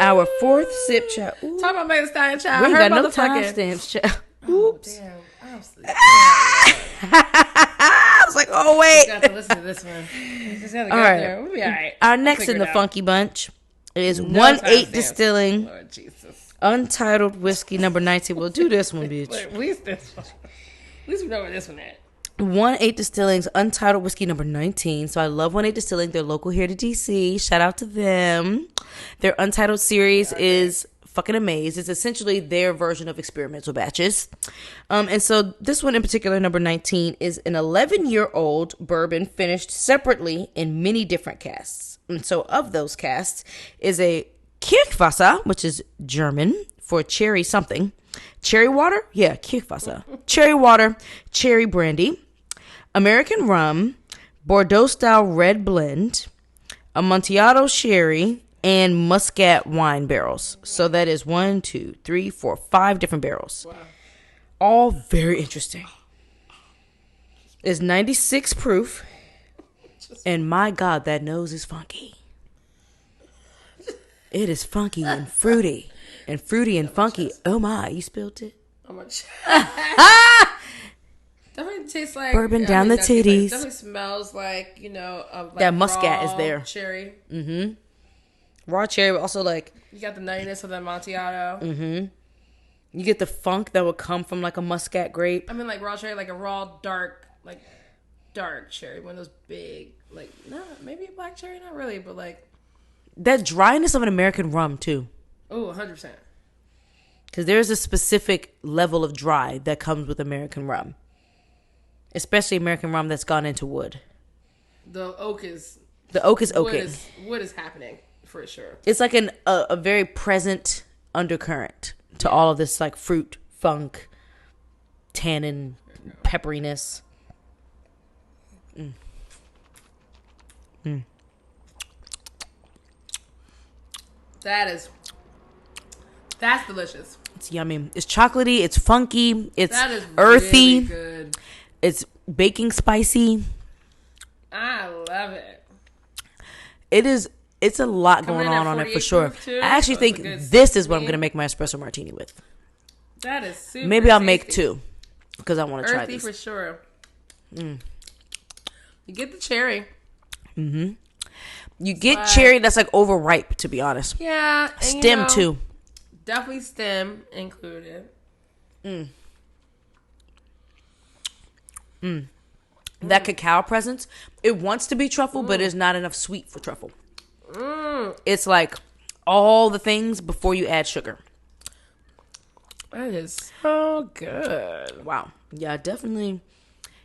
Our fourth sip, child. Ooh. Talk about Megan Thee Stallion, child. We ain't Her got no motherfucking- timestamps, child. Oops. Damn. I'm sleeping. I was like, oh, wait. Got to listen to this one. Just gotta go All right. there. We'll be all right. Our next in Figure the it out. funky bunch is No 1-8 timestamps. Distilling Lord Jesus. Untitled Whiskey number 19. We'll do this one, bitch. At least this one. At least we know where this one at. 1-8 Distilling's Untitled Whiskey number 19. So I love 1-8 Distilling. They're local here to DC. Shout out to them. Their Untitled series is fucking amazing. It's essentially their version of experimental batches. And so this one in particular, number 19, is an 11-year-old bourbon finished separately in many different casks. And so of those casks is a Kirchwasser, which is German for cherry something. Cherry water? Yeah, Kirchwasser. Cherry water, cherry brandy, American rum, Bordeaux-style red blend, Amontillado sherry, and Muscat wine barrels. So that is 1, 2, 3, 4, 5 different barrels. Wow. All very interesting. It's 96 proof. And my God, that nose is funky. It is funky and fruity. And fruity and funky. Oh my, you spilled it? How much? Definitely tastes like bourbon down the titties. Definitely smells like, you know, like that muscat raw is there. Cherry. Mm-hmm. Raw cherry, but also like you got the nuttiness of the Amontillado. Mm-hmm. You get the funk that would come from like a muscat grape. I mean, like raw cherry, like a raw dark cherry. One of those big, like maybe a black cherry, not really, but like that dryness of an American rum too. Oh, 100%. Because there's a specific level of dry that comes with American rum, especially American rum that's gone into wood. The oak is oaking. Wood is happening. For sure. It's like a very present undercurrent to all of this like fruit, funk, tannin, pepperiness. Mm. Mm. That's delicious. It's yummy. It's chocolatey. It's funky. It's that is earthy. Really good. It's baking spicy. I love it. It is. It's a lot going on it for sure. I actually think this is what I'm going to make my espresso martini with. That is super Maybe I'll tasty. make 2 because I want to try Earthy these. for sure. You get the cherry. Mm-hmm. You get cherry that's like overripe, to be honest. Yeah. Stem too. Definitely stem included. That cacao presence, it wants to be truffle, but it's not enough sweet for truffle. It's like all the things before you add sugar. That is so good. Wow. Yeah, definitely.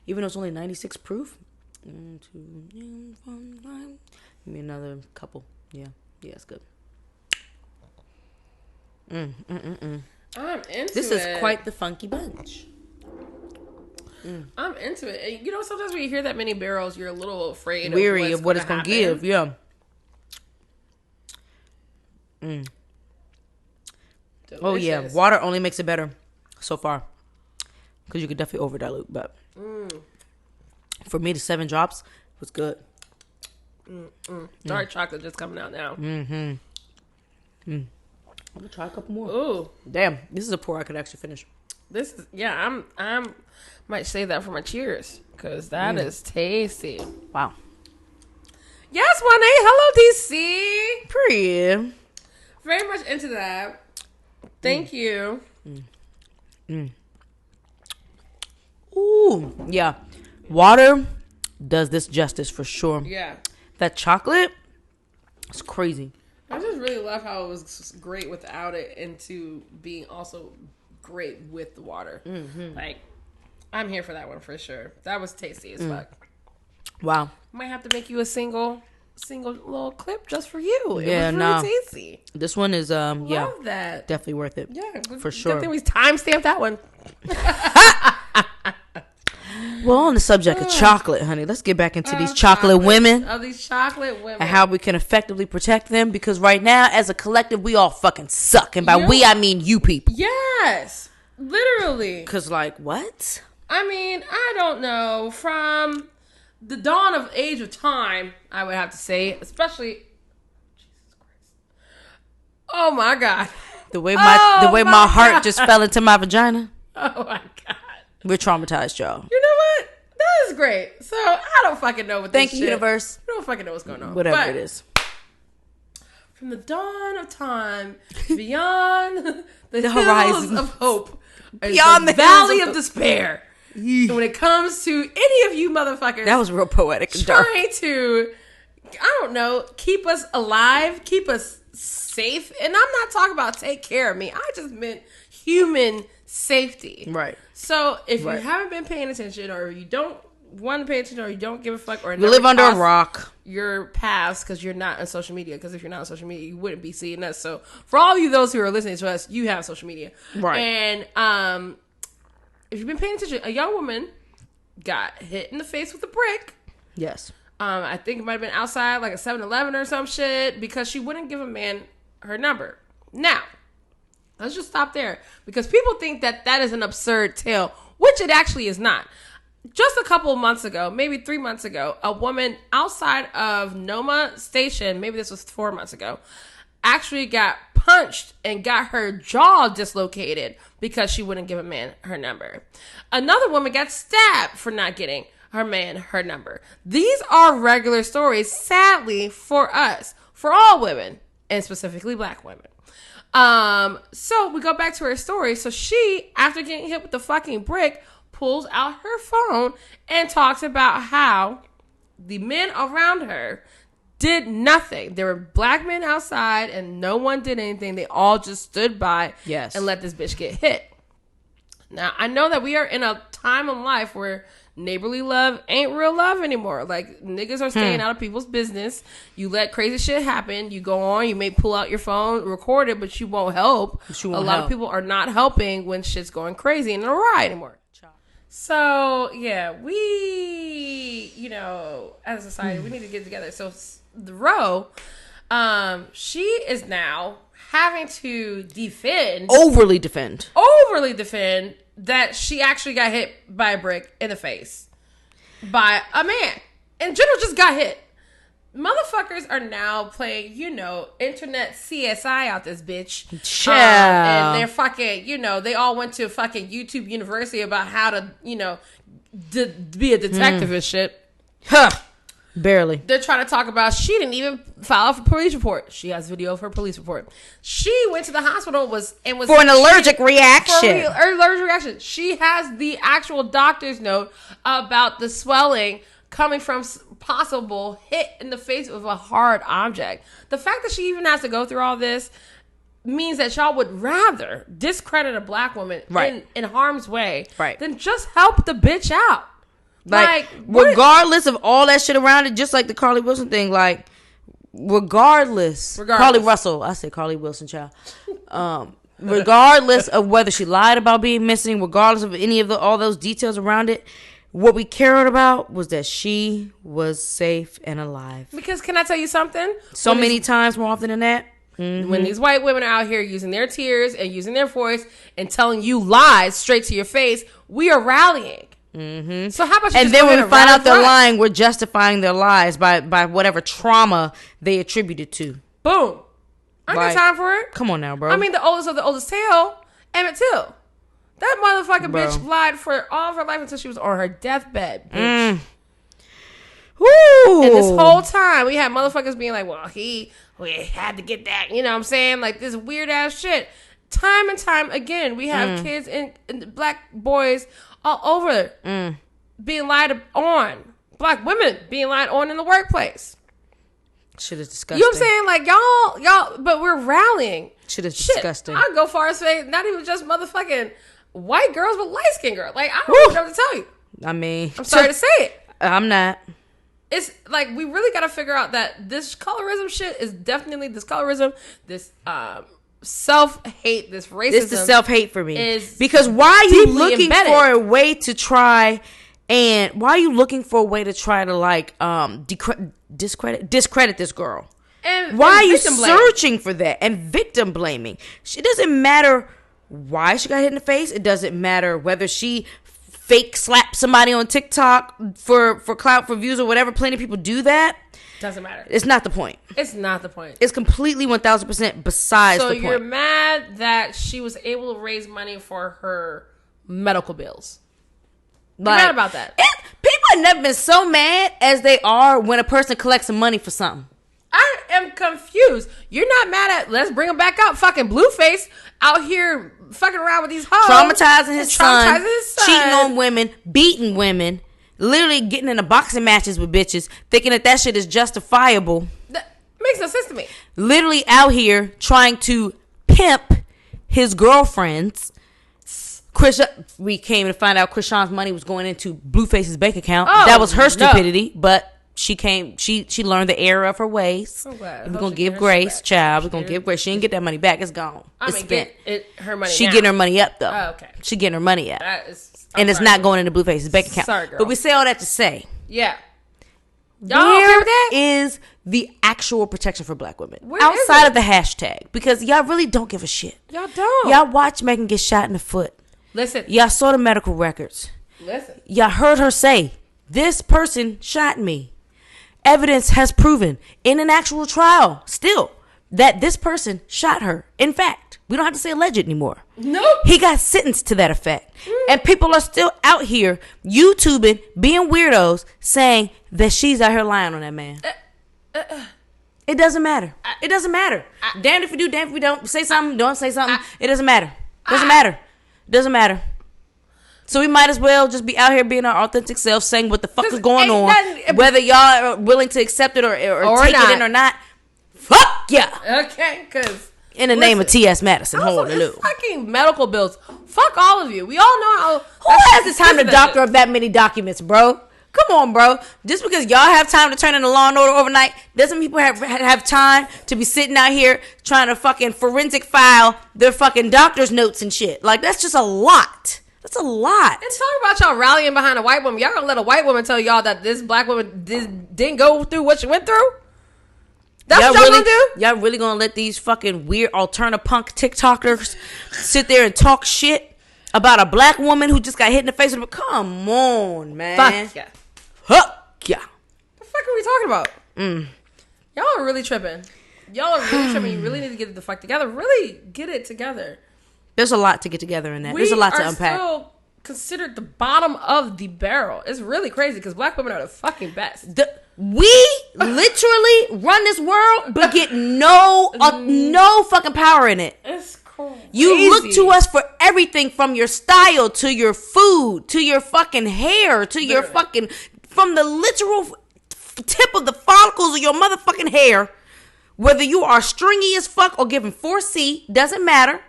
Even though it's only 96 proof. 1, 2, 3, 4, 5. Give me another couple. Yeah. Yeah, it's good. I'm into it. This is quite the funky bunch. I'm into it. And you know, sometimes when you hear that many barrels, you're a little afraid Weary of of what it's going to give. Yeah. Delicious. Oh, yeah. Water only makes it better so far. Because you could definitely over dilute. But for me, the 7 drops was good. Dark chocolate just coming out now. I'm going to try a couple more. Ooh. Damn. This is a pour I could actually finish. This is I'm might save that for my cheers because that is tasty. Wow. Yes, 1A. Hello, DC. Pretty. Very much into that. Thank you. Ooh, yeah. Water does this justice for sure. Yeah. That chocolate, it's crazy. I just really love how it was great without it into being also great with the water. Mm-hmm. Like, I'm here for that one for sure. That was tasty as fuck. Wow. Might have to make you a single little clip just for you. It was really tasty. This one is love that. Definitely worth it. Yeah, for sure. Good thing we timestamped that one. Well, on the subject of chocolate, honey, let's get back into these chocolate women. Of these chocolate women. And how we can effectively protect them. Because right now, as a collective, we all fucking suck. And by we, I mean you people. Yes. Literally. Because, like, what? I mean, I don't know. From the dawn of age of time, I would have to say, especially... Jesus Christ. Oh, my God. The way my heart just fell into my vagina. Oh, my God. We're traumatized, y'all. You know what? That is great. So, I don't fucking know what this Thank you, universe. I don't fucking know what's going on. Whatever it is. From the dawn of time, beyond the horizons of hope, beyond the valley of despair. When it comes to any of you motherfuckers. That was real poetic and dark. Trying to, I don't know, keep us alive, keep us safe. And I'm not talking about take care of me. I just meant human safety. Right. So if you haven't been paying attention, or you don't want to pay attention, or you don't give a fuck, or you live under a rock, you're past because you're not on social media. Because if you're not on social media, you wouldn't be seeing us. So for all of you, those who are listening to us, you have social media. Right. And if you've been paying attention, a young woman got hit in the face with a brick. Yes. I think it might have been outside like a 7-Eleven or some shit because she wouldn't give a man her number. Now, let's just stop there because people think that is an absurd tale, which it actually is not. Just a couple of months ago, maybe 3 months ago, a woman outside of Noma Station, maybe this was 4 months ago, actually got punched and got her jaw dislocated because she wouldn't give a man her number. Another woman got stabbed for not getting her man her number. These are regular stories, sadly, for us, for all women, and specifically black women. So we go back to her story. So she, after getting hit with the fucking brick, pulls out her phone and talks about how the men around her did nothing. There were black men outside and no one did anything. They all just stood by and let this bitch get hit. Now, I know that we are in a time in life where neighborly love ain't real love anymore. Like, niggas are staying out of people's business. You let crazy shit happen. You go on. You may pull out your phone, record it, but you won't help. A lot of people are not helping when shit's going crazy and awry anymore. So, yeah, we, as a society, we need to get together. So, the Roe, she is now having to overly defend that she actually got hit by a brick in the face by a man. In general, just got hit. Motherfuckers are now playing, internet CSI out this bitch. And they're fucking, they all went to fucking YouTube University about how to, be a detective and shit. Huh. Barely. They're trying to talk about she didn't even file a police report. She has video of her police report. She went to the hospital and was for an allergic reaction. Allergic reaction. She has the actual doctor's note about the swelling coming from possible hit in the face of a hard object. The fact that she even has to go through all this means that y'all would rather discredit a black woman in harm's way than just help the bitch out. Like regardless of all that shit around it, just like the Carly Wilson thing, like regardless. Carly Russell, I said Carly Wilson, child. Regardless of whether she lied about being missing, regardless of any of all those details around it, what we cared about was that she was safe and alive. Because can I tell you something? So many times more often than that. Mm-hmm. When these white women are out here using their tears and using their voice and telling you lies straight to your face, we are rallying. Mm-hmm. So how about you? And then when we find out they're lying, we're justifying their lies by whatever trauma they attributed to. Boom! I got time for it. Come on now, bro. I mean, the oldest of the oldest tale, Emmett Till. That motherfucking bitch lied for all of her life until she was on her deathbed, bitch. Woo. And this whole time, we had motherfuckers being like, well, we had to get that. You know what I'm saying? Like, this weird ass shit. Time and time again, we have kids and black boys all over being lied on. Black women being lied on in the workplace. Shit is disgusting. You know what I'm saying? Like, y'all, but we're rallying. Shit is disgusting. I'd go far as say, not even just motherfucking white girls, but light-skinned girls. Like, I don't know what to tell you. I mean, I'm sorry to say it. I'm not. It's like, we really got to figure out that this colorism shit is definitely this colorism, this self-hate, this racism. It's the self-hate for me. Because why are you looking for a way to try to like discredit this girl? And why are you searching for that and victim blaming? It doesn't matter why she got hit in the face. It doesn't matter whether she fake slapped somebody on TikTok for clout, for views or whatever. Plenty of people do that. Doesn't matter. It's not the point. It's not the point. It's completely 1000% besides the point. So you're mad that she was able to raise money for her medical bills. You're mad about that. People have never been so mad as they are when a person collects some money for something. I am confused. You're not mad at, let's bring him back up, fucking Blueface out here fucking around with these hoes. Traumatizing his son, cheating on women, beating women, literally getting into boxing matches with bitches, thinking that shit is justifiable. That makes no sense to me. Literally out here trying to pimp his girlfriends. We came to find out Krishan's money was going into Blueface's bank account. That was her stupidity, but she learned the error of her ways. We're gonna give grace, child. We're gonna give grace. She didn't get that money back. It's gone. It's spent. Her money. She getting her money up though. Oh, okay. She getting her money up. And it's not going into Blueface's bank account. Sorry, girl. But we say all that to say, yeah. Y'all okay with that? Is the actual protection for black women outside of the hashtag? Because y'all really don't give a shit. Y'all don't. Y'all watch Megan get shot in the foot. Listen. Y'all saw the medical records. Listen. Y'all heard her say, this person shot me. Evidence has proven in an actual trial still that this person shot her. In fact, we don't have to say alleged anymore. Nope. He got sentenced to that effect. And people are still out here YouTubing, being weirdos, saying that she's out here lying on that man. It doesn't matter. It doesn't matter. Damn if you do, damn if you don't. Say something, don't say something. It doesn't matter. Doesn't matter. Doesn't matter. So we might as well just be out here being our authentic self, saying what the fuck is going on. Whether y'all are willing to accept it or take it in or not. Fuck yeah. Okay, because in the name of T.S. Madison, hold it up. Fucking medical bills. Fuck all of you. We all know how. Who has the time to doctor up that many documents, bro? Come on, bro. Just because y'all have time to turn in a Law and Order overnight doesn't mean people have time to be sitting out here trying to fucking forensic file their fucking doctor's notes and shit. Like, that's just a lot. That's a lot. And talk about y'all rallying behind a white woman. Y'all gonna let a white woman tell y'all that this black woman didn't go through what she went through? That's what y'all gonna do? Y'all really gonna let these fucking weird alternative punk TikTokers sit there and talk shit about a black woman who just got hit in the face with? Come on, man. Fuck yeah. Fuck yeah. The fuck are we talking about? Y'all are really tripping. Y'all are really tripping. You really need to get it the fuck together. Really get it together. There's a lot to get together in that. There's a lot to unpack. We are still considered the bottom of the barrel. It's really crazy because black women are the fucking best. We literally run this world, but get no fucking power in it. It's crazy. You look to us for everything, from your style to your food to your fucking hair to your fucking, from the literal tip of the follicles of your motherfucking hair, whether you are stringy as fuck or giving 4C, doesn't matter,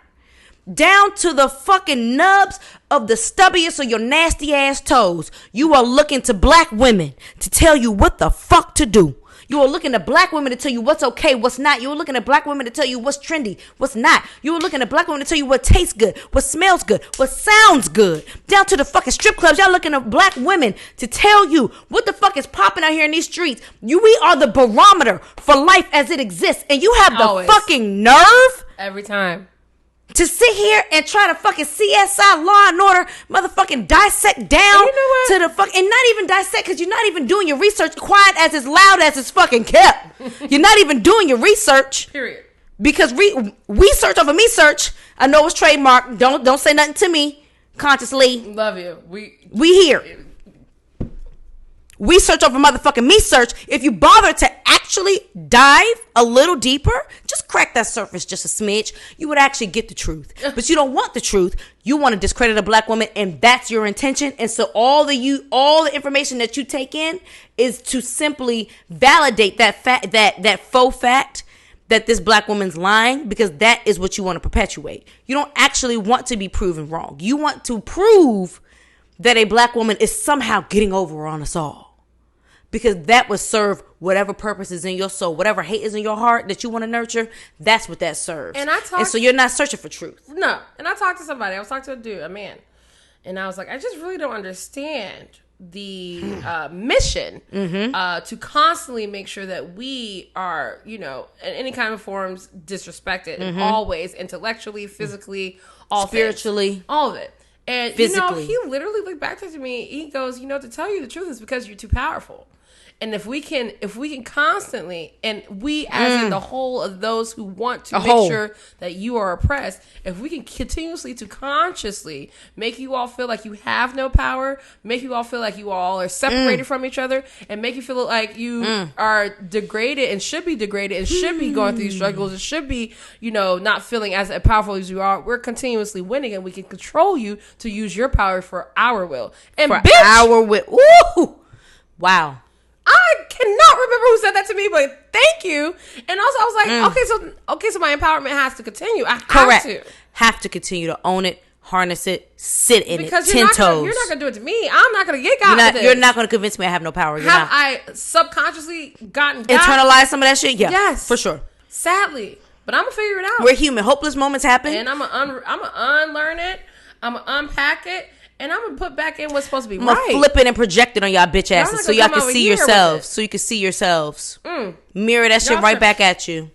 down to the fucking nubs of the stubbiest of your nasty ass toes. You are looking to black women to tell you what the fuck to do. You are looking at black women to tell you what's okay, what's not. You are looking at black women to tell you what's trendy, what's not. You are looking at black women to tell you what tastes good, what smells good, what sounds good. Down to the fucking strip clubs, y'all looking at black women to tell you what the fuck is popping out here in these streets. We are the barometer for life as it exists, and you have the fucking nerve every time to sit here and try to fucking CSI Law and Order motherfucking dissect down to the fuck, and not even dissect, because you're not even doing your research. Quiet as it's loud as it's fucking kept. You're not even doing your research. Period. Because research over me search, I know it's trademarked. Don't say nothing to me. consciously. Love you. We here. We search over motherfucking me search. If you bother to actually dive a little deeper, just crack that surface just a smidge, you would actually get the truth. But you don't want the truth. You want to discredit a black woman, and that's your intention. And so all the information that you take in is to simply validate that fact, that faux fact that this black woman's lying, because that is what you want to perpetuate. You don't actually want to be proven wrong. You want to prove that a black woman is somehow getting over on us all. Because that would serve whatever purpose is in your soul, whatever hate is in your heart that you want to nurture. That's what that serves. And so you're not searching for truth. No. And I talked to somebody. I was talking to a dude, a man, and I was like, I just really don't understand the mission to constantly make sure that we are, in any kind of forms disrespected, and always intellectually, physically, spiritually, things, all of it. And physically. He literally looked back to me. He goes, to tell you the truth is because you're too powerful. And if we can constantly, and we as in the whole of those who want to make sure that you are oppressed, if we can continuously to consciously make you all feel like you have no power, make you all feel like you all are separated from each other, and make you feel like you are degraded and should be degraded and should be going through these struggles and should be, not feeling as powerful as you are, we're continuously winning, and we can control you to use your power for our will. And for our will. Ooh! Wow. I cannot remember who said that to me, but thank you. And also, I was like, okay, so my empowerment has to continue. I have to continue to own it, harness it, sit in because it, 10 toes. You're not gonna do it to me. I'm not gonna get got with this. You're not gonna convince me I have no power. I subconsciously internalized some of that shit? Yeah, yes, for sure. Sadly, but I'm gonna figure it out. We're human. Hopeless moments happen, and I'm gonna unlearn it. I'm gonna unpack it. And I'm going to put back in what's supposed to be right. I'm going to flip it and project it on y'all bitch asses so y'all can see yourselves. So you can see yourselves. Mirror that shit right back at you.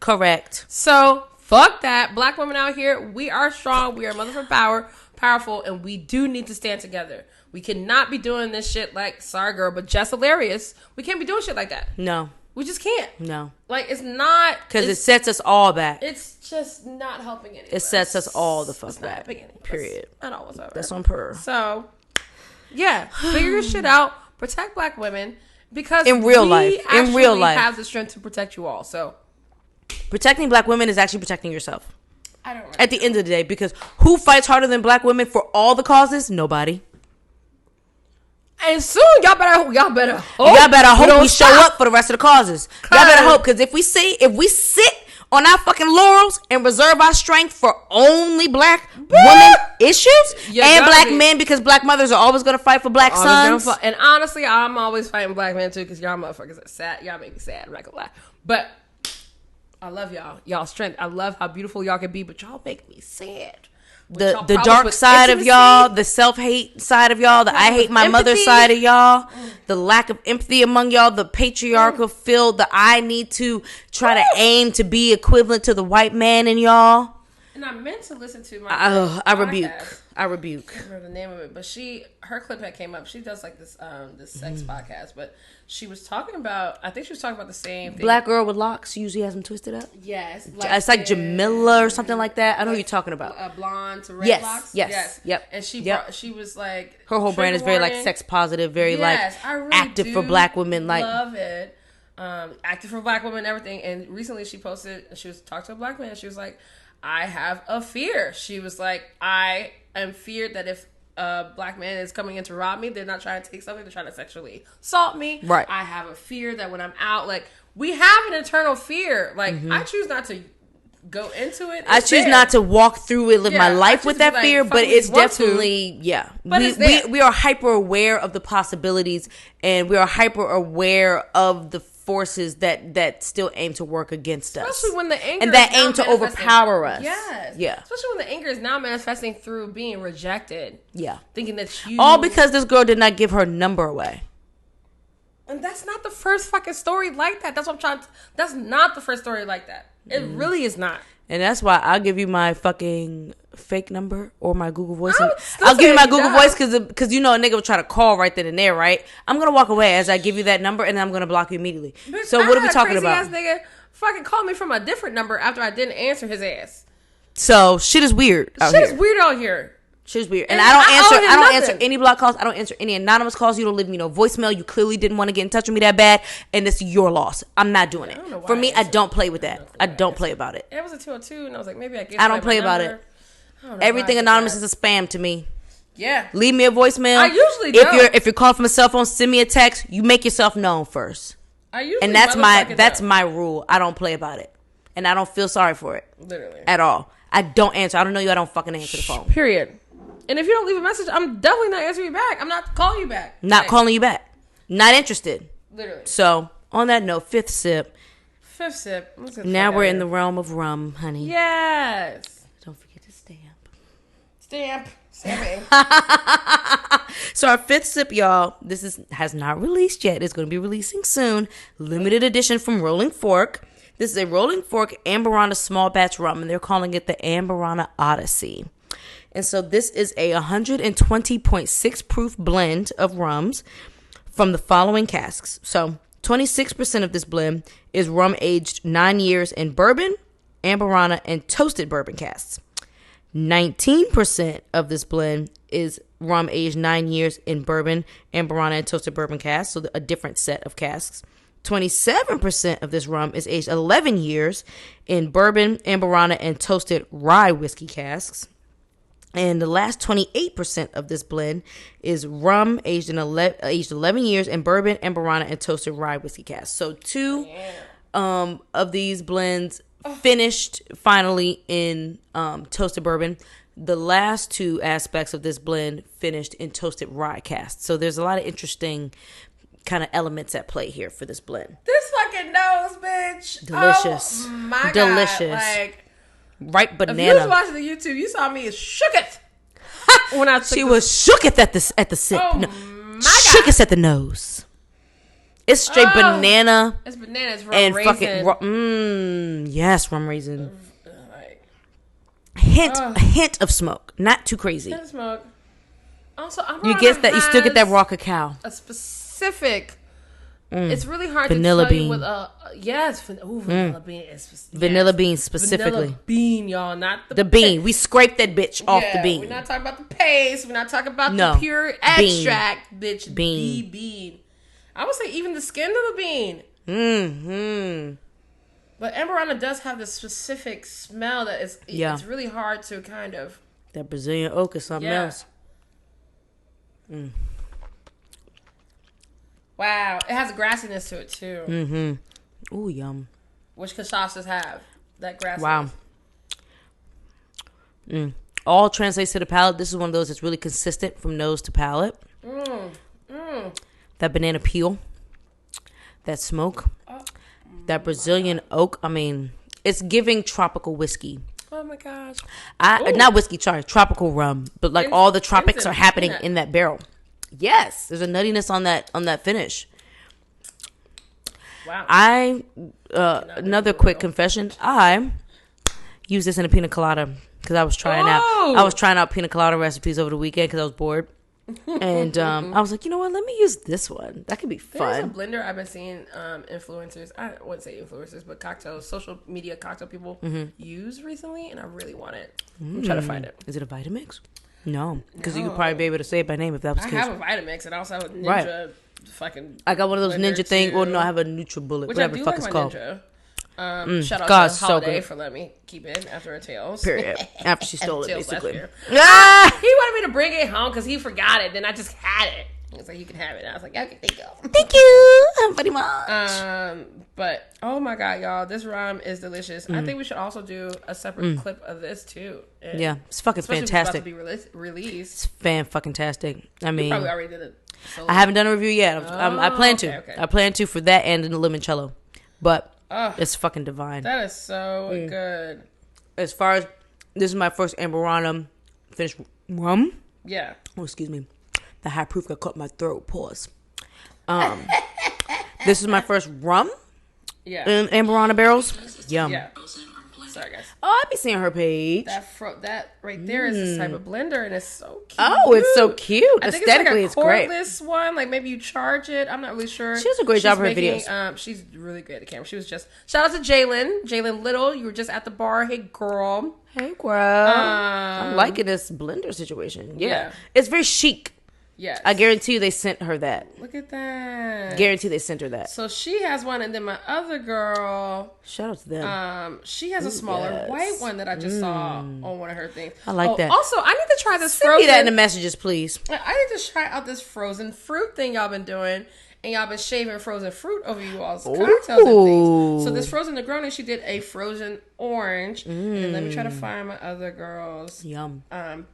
Correct. So, fuck that. Black women out here, we are strong. We are motherfucking powerful. And we do need to stand together. We cannot be doing this shit like, sorry girl, but just hilarious. We can't be doing shit like that. No. We just can't. No. Like, it's not. Because it sets us all back. It's just not helping anyone. It sets us all the fuck back. Period. Not all whatsoever. That's on per. So, yeah. Figure your shit out. Protect black women. Because in real life. We have the strength to protect you all. So, protecting black women is actually protecting yourself. I don't know. At the end of the day. Because who fights harder than black women for all the causes? Nobody. And soon, y'all better hope we show up for the rest of the causes. Y'all better hope, because if we sit on our fucking laurels and reserve our strength for only black women issues and black men, because black mothers are always going to fight for black sons. And honestly, I'm always fighting black men too, because y'all motherfuckers are sad. Y'all make me sad. I'm not gonna lie, but I love y'all strength. I love how beautiful y'all can be, but y'all make me sad. The dark side of y'all, the self-hate side of y'all, the I hate my mother side of y'all, the lack of empathy among y'all, the patriarchal feel, the I need to try to aim to be equivalent to the white man in y'all. And I meant to listen to my I rebuke. I can't remember the name of it, but her clip that came up, she does like this sex podcast, but she was talking about, I think she was talking about the same thing. Black girl with locks usually has them twisted up. Yes. It's like Jamila or something like that. I know what you're talking about. A blonde to red locks. Yes. Yep. And she was like, her whole brand is very like sex positive, very like really active for black women. Like, love it. Active for black women and everything. And recently she posted, she was talking to a black man. She was like, I have a fear. She was like, I am feared that if a black man is coming in to rob me, they're not trying to take something, they're trying to sexually assault me. Right. I have a fear that when I'm out, like, we have an internal fear. Like, I choose not to go into it. I choose not to walk through it, live my life with that fear, but it's definitely, But we are hyper aware of the possibilities, and we are hyper aware of the forces that still aim to work against us, especially when the anger and that aim to overpower us. Yes, yeah. Especially when the anger is now manifesting through being rejected. Yeah, thinking that you all because this girl did not give her number away. And that's not the first fucking story like that. That's what I'm trying to. That's not the first story like that. It really is not. And that's why I'll give you my fucking fake number or my Google Voice. I'll give you my Google Voice because you know a nigga will try to call right then and there, right? I'm going to walk away as I give you that number, and then I'm going to block you immediately. Bitch, so what are we talking about? Crazy ass nigga fucking called me from a different number after I didn't answer his ass. So shit is weird out here. Shit is weird out here. She was weird. And I don't answer any block calls. I don't answer any anonymous calls. You don't leave me no voicemail. You clearly didn't want to get in touch with me that bad. And it's your loss. I'm not doing it. For me, I don't play with that. I don't play about it. It was a 202, and I was like, maybe I get. I don't play about it. Everything anonymous is a spam to me. Yeah. Leave me a voicemail. I usually don't. If you're calling from a cell phone, send me a text. You make yourself known first. And that's my rule. I don't play about it. And I don't feel sorry for it. Literally. At all. I don't answer. I don't know you. I don't fucking answer the phone. Period. And if you don't leave a message, I'm definitely not answering you back. I'm not calling you back. Not calling you back. Not interested. Literally. So, on that note, fifth sip. Now we're in the realm of rum, honey. Yes. Don't forget to stamp. Stamping. So our fifth sip, y'all, has not released yet. It's going to be releasing soon. Limited edition from Rolling Fork. This is a Rolling Fork Amburana small batch rum, and they're calling it the Amburana Odyssey. And so this is a 120.6 proof blend of rums from the following casks. So 26% of this blend is rum aged 9 years in bourbon, Amburana, and toasted bourbon casks. 19% of this blend is rum aged 9 years in bourbon, Amburana, and toasted bourbon casks, so a different set of casks. 27% of this rum is aged 11 years in bourbon, Amburana, and toasted rye whiskey casks. And the last 28% of this blend is rum aged 11 years in bourbon, Amburana, and toasted rye whiskey casks. So two of these blends finished finally in toasted bourbon. The last two aspects of this blend finished in toasted rye casks. So there's a lot of interesting kind of elements at play here for this blend. This fucking nose, bitch. Delicious. Oh my God. Delicious. Like, right banana. If you was watching the YouTube, you saw me as shooketh. When I she was shooketh at the sip. Oh no, my God. shooketh at the nose. It's straight banana. It's banana. It's rum and raisin. fucking yes, rum raisin. A hint of smoke, not too crazy. Hint of smoke. Also, you get that. You still get that raw cacao. A specific. It's really hard vanilla to tell bean. you with a vanilla bean is vanilla bean specifically. Vanilla bean, y'all, not the bean. We scraped that bitch off the bean. We're not talking about the paste. We're not talking about the pure extract, bitch. Bean. The bean. I would say even the skin of the bean. Mm-hmm. But Amburana does have this specific smell that is it's really hard to kind of. That Brazilian oak is something else. Wow, it has a grassiness to it too. Mm-hmm. Ooh, yum. Which cachaças have that grassiness. Wow. All translates to the palate. This is one of those that's really consistent from nose to palate. That banana peel, that smoke, that Brazilian oak. I mean, it's giving tropical whiskey. Oh my gosh. Not whiskey, sorry, tropical rum. But like all the tropics are happening in that barrel. Yes, there's a nuttiness on that finish. Wow. Another quick confession. I used this in a pina colada because I was trying out pina colada recipes over the weekend because I was bored. And I was like, you know what? Let me use this one. That could be fun. There's a blender I've been seeing influencers. I wouldn't say influencers, but social media cocktail people use recently, and I really want it. I'm trying to find it. Is it a Vitamix? No, because you could probably be able to say it by name if that was the case. I have a Vitamix and I also have a Ninja fucking. I got one of those Ninja things. Well, no, I have a NutriBullet, whatever the fuck it's called. Ninja. Shout out to Holiday for letting me keep it after her tails. Period. After she stole it, basically. He wanted me to bring it home because he forgot it. Then I just had it. He's like, you can have it. And I was like, okay, thank you. Thank you very much. But oh my God, y'all, this rum is delicious. I think we should also do a separate clip of this too. And yeah, it's fucking fantastic. It's about to be released. It's fan-fucking-tastic. I mean, you probably already did it. I haven't done a review yet. I plan to. Okay. I plan to for that and in the limoncello. But it's fucking divine. That is so good. As far as this is my first Amburana finished rum. Yeah. Oh, excuse me. The high proof got caught in my throat. Pause. This is my first rum. Yeah. In Amburana barrels. Yum. Yeah. Sorry, guys. Oh, I be seeing her page. That right there is this type of blender, and it's so cute. Oh, it's so cute. I think Aesthetically, it's like a great. cordless one. Like maybe you charge it. I'm not really sure. She does a great job with her videos. She's really great at the camera. She was just shout out to Jalen Little. You were just at the bar. Hey, girl. Hey, girl. I'm liking this blender situation. Yeah. It's very chic. Yes. I guarantee you they sent her that. Look at that. Guarantee they sent her that. So she has one, and then my other girl. Shout out to them. She has a smaller white one that I just saw on one of her things. I like that. Also, I need to try this Send me that in the messages, please. I need to try out this frozen fruit thing y'all been doing. And y'all been shaving frozen fruit over you all's cocktails and things. So this frozen Negroni, she did a frozen orange. And then let me try to find my other girl's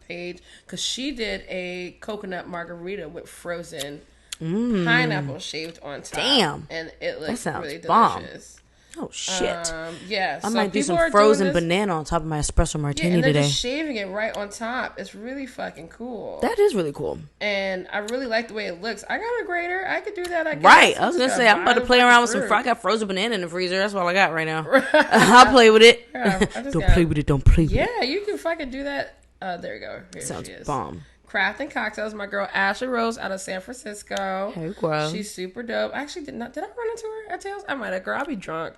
page. Because she did a coconut margarita with frozen pineapple shaved on top. Damn. And it looks really bomb. delicious. Oh, shit. Yeah. I might do some frozen banana on top of my espresso martini and they're today. Just shaving it right on top. It's really fucking cool. That is really cool. And I really like the way it looks. I got a grater. I could do that, I guess. Right. I was going to say, I'm about to play around with some... I got frozen banana in the freezer. That's all I got right now. I'll play with it. Yeah, don't play with it. Don't play with it. Yeah, you can fucking do that. There you go. Here Sounds she is. bomb. Crafting Cocktails. My girl Ashley Rose out of San Francisco. Hey, girl. She's super dope. I actually did I run into her at Tails? I might have. Girl, I'll be drunk.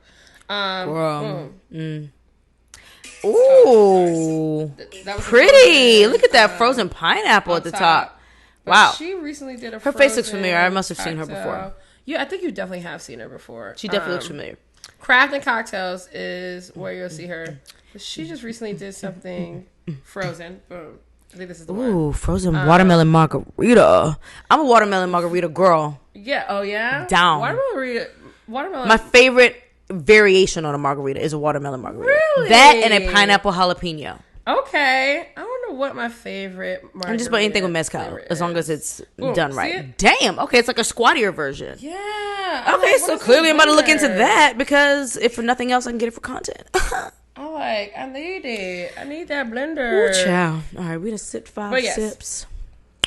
Ooh, that was pretty. Look at that frozen pineapple at the top. Wow. She recently did her face looks familiar. I must have seen her before. Yeah, I think you definitely have seen her before. She definitely looks familiar. Crafting Cocktails is where you'll see her. But she just recently did something frozen. Boom. I think this is the one. Ooh, frozen watermelon margarita. I'm a watermelon margarita girl. Yeah. Oh, yeah? Down. Watermelon. My favorite variation on a margarita is a watermelon margarita. Really? That and a pineapple jalapeno. Okay. I don't know what my favorite margarita I'm just about anything with mezcal, as long as it's done right. It? Damn. Okay, it's like a squattier version. Yeah. Okay, so clearly I'm about to look into that because if for nothing else, I can get it for content. I need it. I need that blender. Ooh, child. All right, we done sipped 5 sips.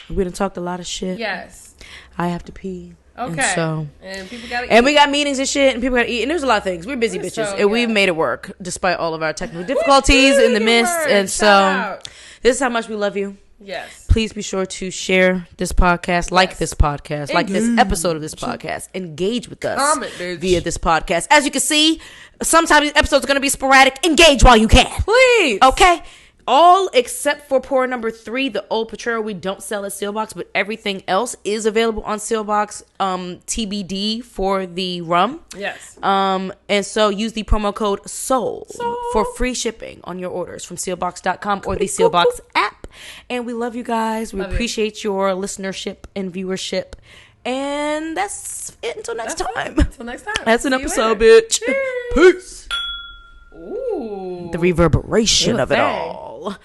We done talked a lot of shit. Yes. I have to pee. Okay. And people gotta eat. And we got meetings and shit, and people gotta eat. And there's a lot of things. We're busy bitches. And we've made it work despite all of our technical difficulties in the midst. And so this is how much we love you. Yes. Please be sure to share this podcast, like this podcast, like this episode of this podcast. Engage with us via this podcast. As you can see, sometimes these episodes are going to be sporadic. Engage while you can. Please. Okay? All except for pour number 3, the old Potrero, we don't sell at Seelbachs, but everything else is available on Seelbachs, TBD for the rum. Yes. And so use the promo code SOUL for free shipping on your orders from Seelbachs.com or the Seelbachs app. And we love you guys. We appreciate your listenership and viewership. And that's it until next time. Until next time. That's an episode, bitch. Cheers. Peace. Ooh. The reverberation of it all.